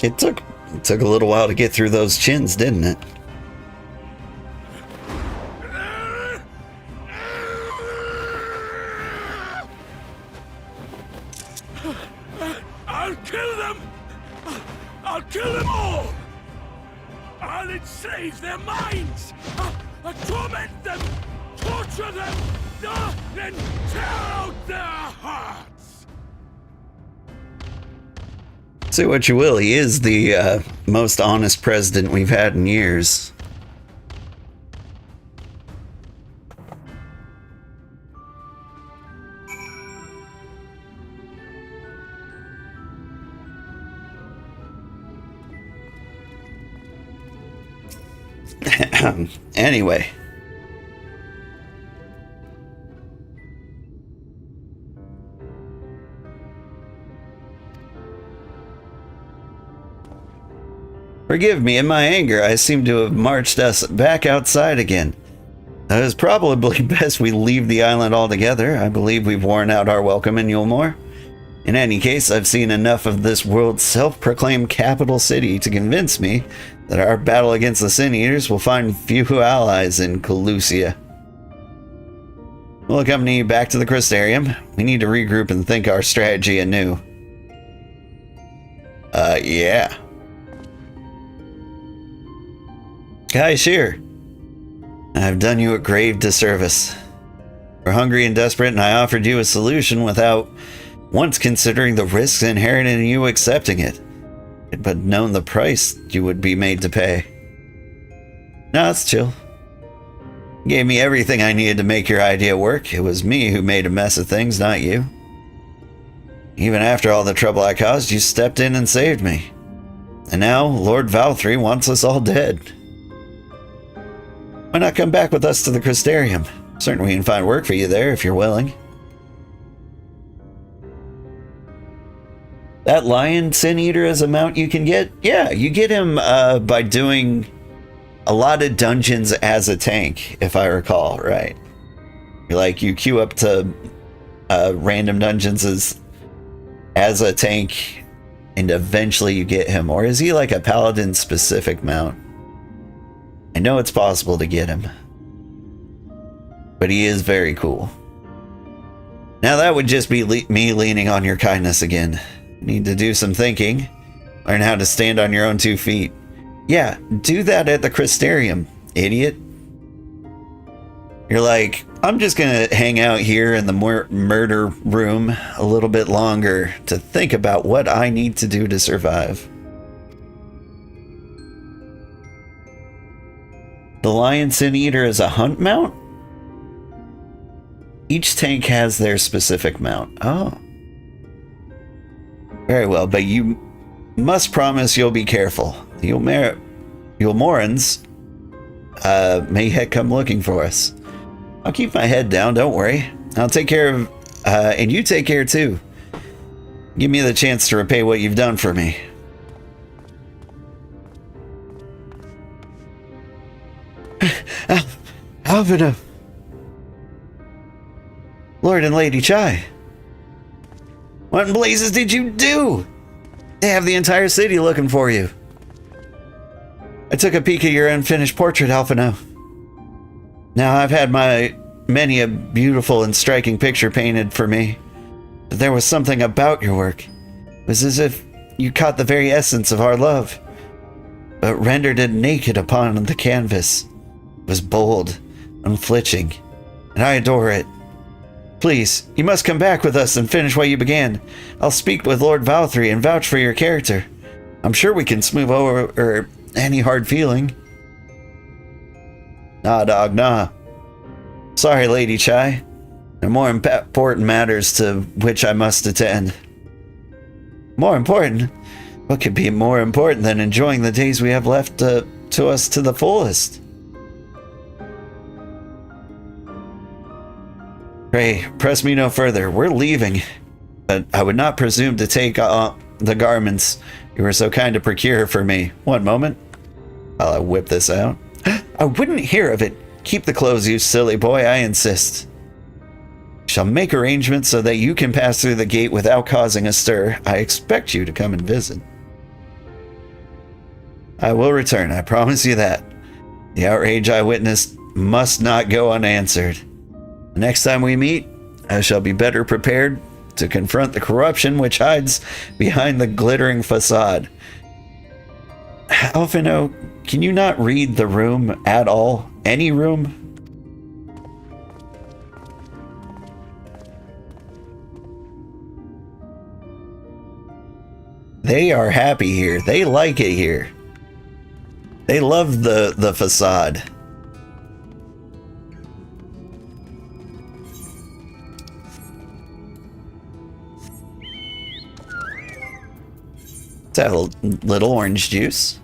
Speaker 1: It took a little while to get through those chins, didn't it?
Speaker 9: I'll kill them! I'll kill them all! I'll enslave their minds! I'll torment them! Torture them! Then tear out their hearts!
Speaker 1: Say what you will, he is the most honest president we've had in years. Anyway. Forgive me, in my anger, I seem to have marched us back outside again. It is probably best we leave the island altogether. I believe we've worn out our welcome in Yulmore. In any case, I've seen enough of this world's self-proclaimed capital city to convince me that our battle against the Sin Eaters will find few allies in Colusia. We'll accompany you back to the Crystarium. We need to regroup and think our strategy anew. Yeah. Kai Shear, I've done you a grave disservice. We're hungry and desperate, and I offered you a solution without once considering the risks inherent in you accepting it. But known the price you would be made to pay. Now it's chill. You gave me everything I needed to make your idea work. It was me who made a mess of things, not you. Even after all the trouble I caused, you stepped in and saved me. And now Lord Valthree wants us all dead. Why not come back with us to the Crystarium? Certainly we can find work for you there if you're willing. That lion Sin Eater is a mount you can get? Yeah, you get him by doing a lot of dungeons as a tank, if I recall, right? Like, you queue up to random dungeons as a tank, and eventually you get him. Or is he like a paladin-specific mount? I know it's possible to get him. But he is very cool. Now that would just be me leaning on your kindness again. You need to do some thinking. Learn how to stand on your own 2 feet. Yeah, do that at the Crystarium, idiot. You're like, I'm just gonna hang out here in the murder room a little bit longer to think about what I need to do to survive. The Lion Sin Eater is a hunt mount? Each tank has their specific mount. Oh. Very well, but you must promise you'll be careful. The Ulmorans may come looking for us. I'll keep my head down, don't worry. I'll take care of, and you take care too. Give me the chance to repay what you've done for me. Alphinaud. Lord and Lady Chai. What in blazes did you do? They have the entire city looking for you. I took a peek at your unfinished portrait, Alphinaud. Now, I've had many a beautiful and striking picture painted for me, but there was something about your work. It was as if you caught the very essence of our love, but rendered it naked upon the canvas. It was bold, unflinching, and I adore it. Please, you must come back with us and finish what you began. I'll speak with Lord Valthree and vouch for your character. I'm sure we can smooth over any hard feeling. Nah, dog, nah. Sorry, Lady Chai. There are more important matters to which I must attend. More important? What could be more important than enjoying the days we have left to us to the fullest? Pray, press me no further. We're leaving. But I would not presume to take the garments you were so kind to procure for me. One moment. I'll whip this out. I wouldn't hear of it. Keep the clothes, you silly boy, I insist. Shall make arrangements so that you can pass through the gate without causing a stir. I expect you to come and visit. I will return, I promise you that. The outrage I witnessed must not go unanswered. The next time we meet, I shall be better prepared to confront the corruption which hides behind the glittering facade. Alphinaud, can you not read the room at all? Any room? They are happy here. They like it here. They love the facade. Let's have a little orange juice.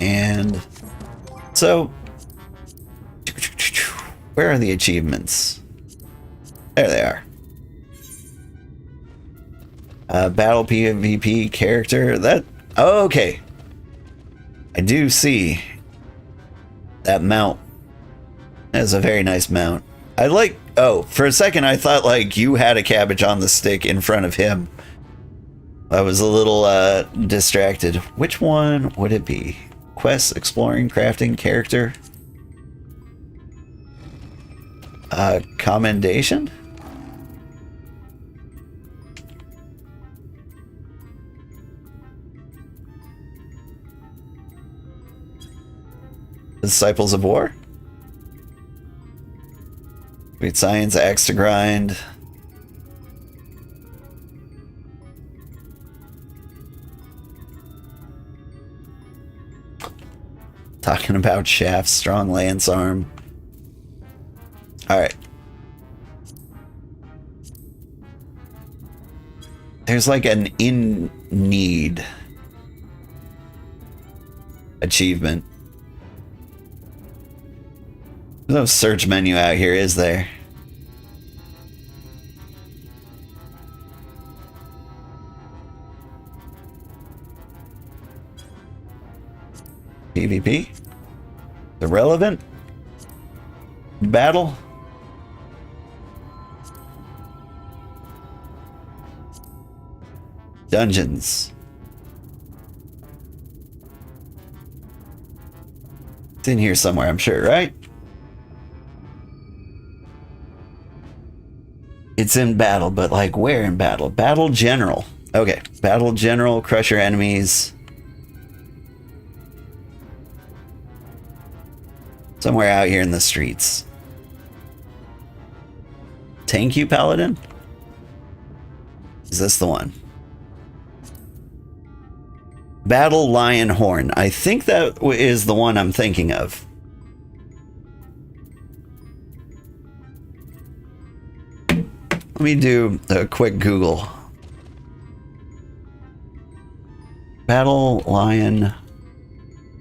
Speaker 1: And so, where are the achievements? There they are. Battle PvP character. That, oh, okay. I do see that mount. That's a very nice mount. I like, oh, for a second I thought like you had a cabbage on the stick in front of him. I was a little distracted. Which one would it be? Quests, exploring, crafting, character. Commendation? Disciples of War? Great Science, Axe to Grind. Talking about shafts, strong lance arm. Alright. There's like an in need achievement. There's no search menu out here, is there? PvP? Irrelevant? Battle? Dungeons. It's in here somewhere, I'm sure, right? It's in battle, but like where in battle? Battle General. Okay, Battle General, crush your enemies. Somewhere out here in the streets. Thank you, Paladin? Is this the one? Battle Lion Horn. I think that is the one I'm thinking of. Let me do a quick Google. Battle Lion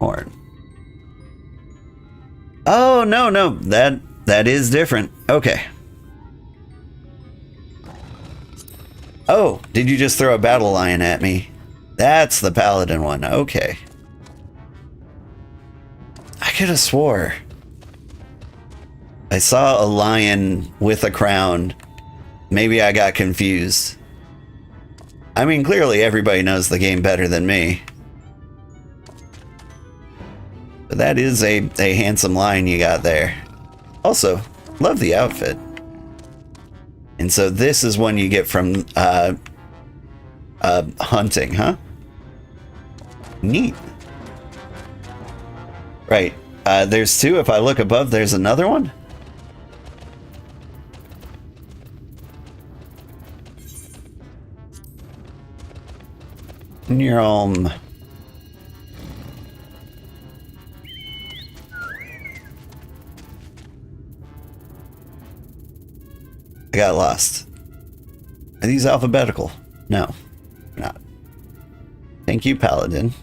Speaker 1: Horn. Oh, no. That is different. Okay. Oh, did you just throw a battle lion at me? That's the paladin one. Okay. I could have swore I saw a lion with a crown. Maybe I got confused. I mean, clearly everybody knows the game better than me. But that is a handsome lion you got there. Also, love the outfit. And so this is one you get from hunting, huh? Neat. Right. There's two. If I look above, there's another one. Near home. I got lost. Are these alphabetical? No, not. Thank you, Paladin.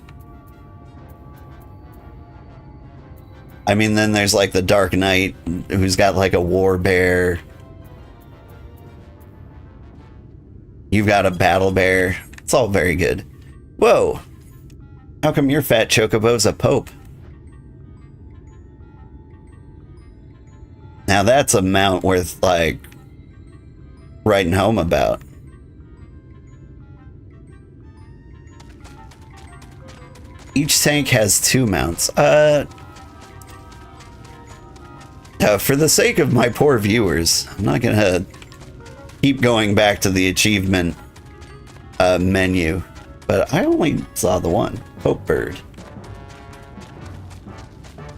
Speaker 1: I mean, then there's like the Dark Knight, who's got like a war bear. You've got a battle bear. It's all very good. Whoa! How come your fat chocobo's a pope? Now that's a mount worth, like, writing home about. Each tank has 2 mounts. For the sake of my poor viewers, I'm not gonna keep going back to the achievement menu, but I only saw the one. Pope Bird.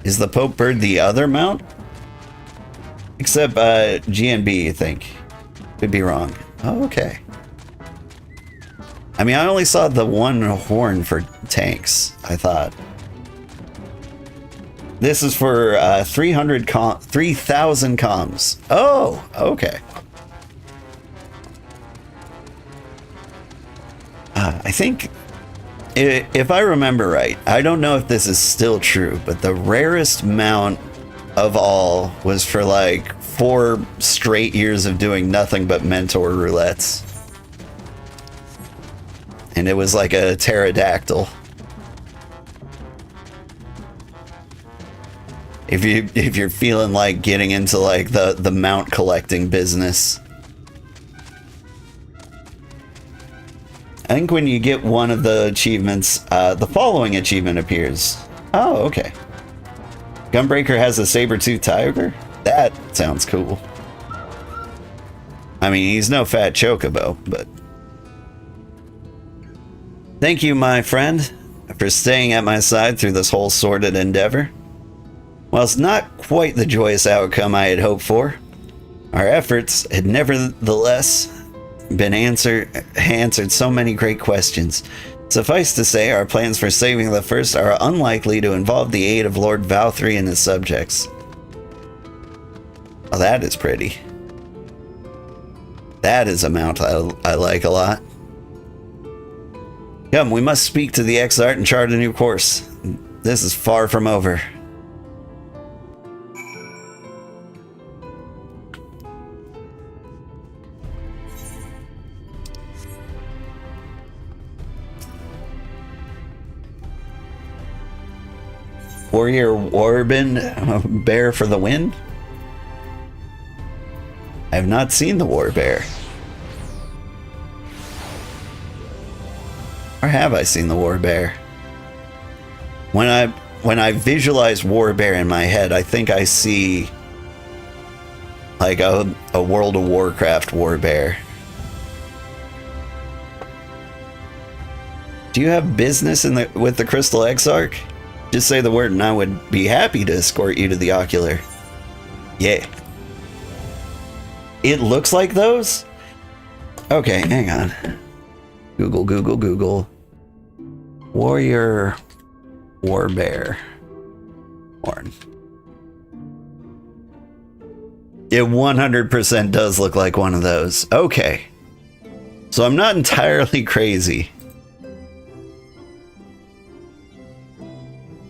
Speaker 1: Is the Pope Bird the other mount? Except GNB, I think. Could be wrong. Oh, okay. I mean, I only saw the one horn for tanks, I thought. This is for 3,000 comms. Oh, okay. I think, if I remember right, I don't know if this is still true, but the rarest mount of all was for like 4 straight years of doing nothing but mentor roulettes. And it was like a pterodactyl. If you're feeling like getting into like the mount collecting business. I think when you get one of the achievements, the following achievement appears. Oh, okay. Gunbreaker has a saber-tooth tiger? That sounds cool. I mean, he's no fat chocobo, but... Thank you, my friend, for staying at my side through this whole sordid endeavor. While it's not quite the joyous outcome I had hoped for, our efforts had nevertheless been answered so many great questions. Suffice to say, our plans for saving the First are unlikely to involve the aid of Lord Valthree and his subjects. Oh, that is pretty. That is a mount I like a lot. Come, we must speak to the Exart and chart a new course. This is far from over. Warrior Warbin, bear for the win? I have not seen the war bear. Or have I seen the war bear? When I visualize war bear in my head, I think I see like a World of Warcraft war bear. Do you have business with the Crystal Exarch? Just say the word and I would be happy to escort you to the ocular. Yeah. It looks like those? Okay, hang on. Google, Google, Google. Warrior Warbear horn. It 100% does look like one of those. Okay. So I'm not entirely crazy.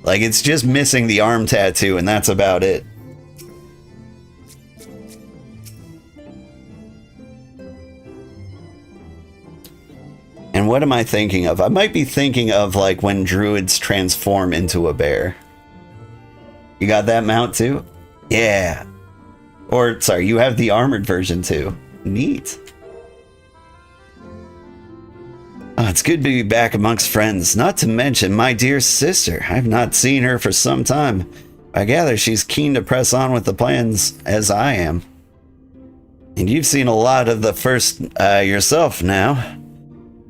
Speaker 1: Like, it's just missing the arm tattoo, and that's about it. And what am I thinking of? I might be thinking of, like, when druids transform into a bear. You got that mount, too? Yeah. Or, sorry, you have the armored version, too. Neat. Oh, it's good to be back amongst friends, not to mention my dear sister. I've not seen her for some time. I gather she's keen to press on with the plans, as I am. And you've seen a lot of the first yourself now.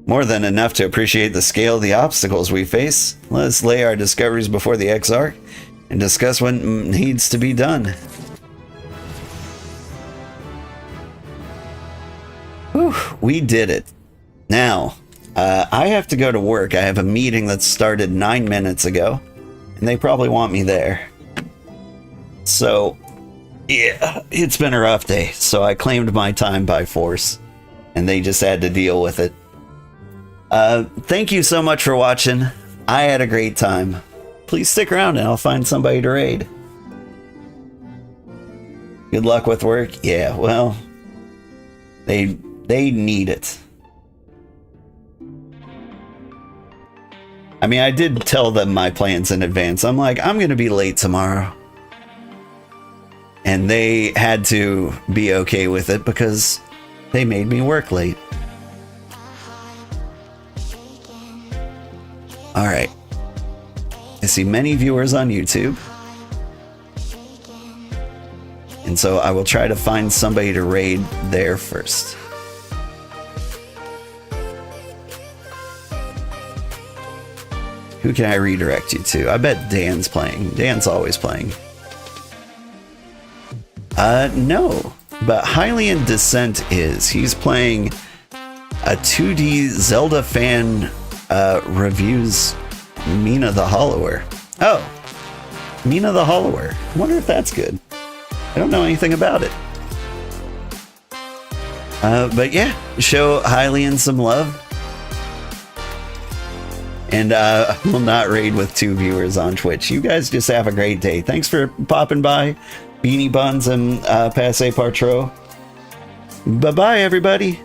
Speaker 1: More than enough to appreciate the scale of the obstacles we face. Let's lay our discoveries before the Exarch and discuss what needs to be done. Whew, we did it. Now, I have to go to work. I have a meeting that started 9 minutes ago, and they probably want me there. So, yeah, it's been a rough day, so I claimed my time by force, and they just had to deal with it. Thank you so much for watching. I had a great time. Please stick around and I'll find somebody to raid. Good luck with work. Yeah, well, they need it. I mean, I did tell them my plans in advance. I'm like, I'm going to be late tomorrow. And they had to be okay with it because they made me work late. Alright. I see many viewers on YouTube. And so I will try to find somebody to raid there first. Who can I redirect you to? I bet Dan's playing. Dan's always playing. No. But Hylian Descent is. He's playing a 2D Zelda fan reviews Mina the Hollower. Oh. Mina the Hollower. I wonder if that's good. I don't know anything about it. But yeah, show Hylian some love. And I will not raid with 2 viewers on Twitch. You guys just have a great day. Thanks for popping by, Beanie Buns and Passe Partro. Bye-bye, everybody.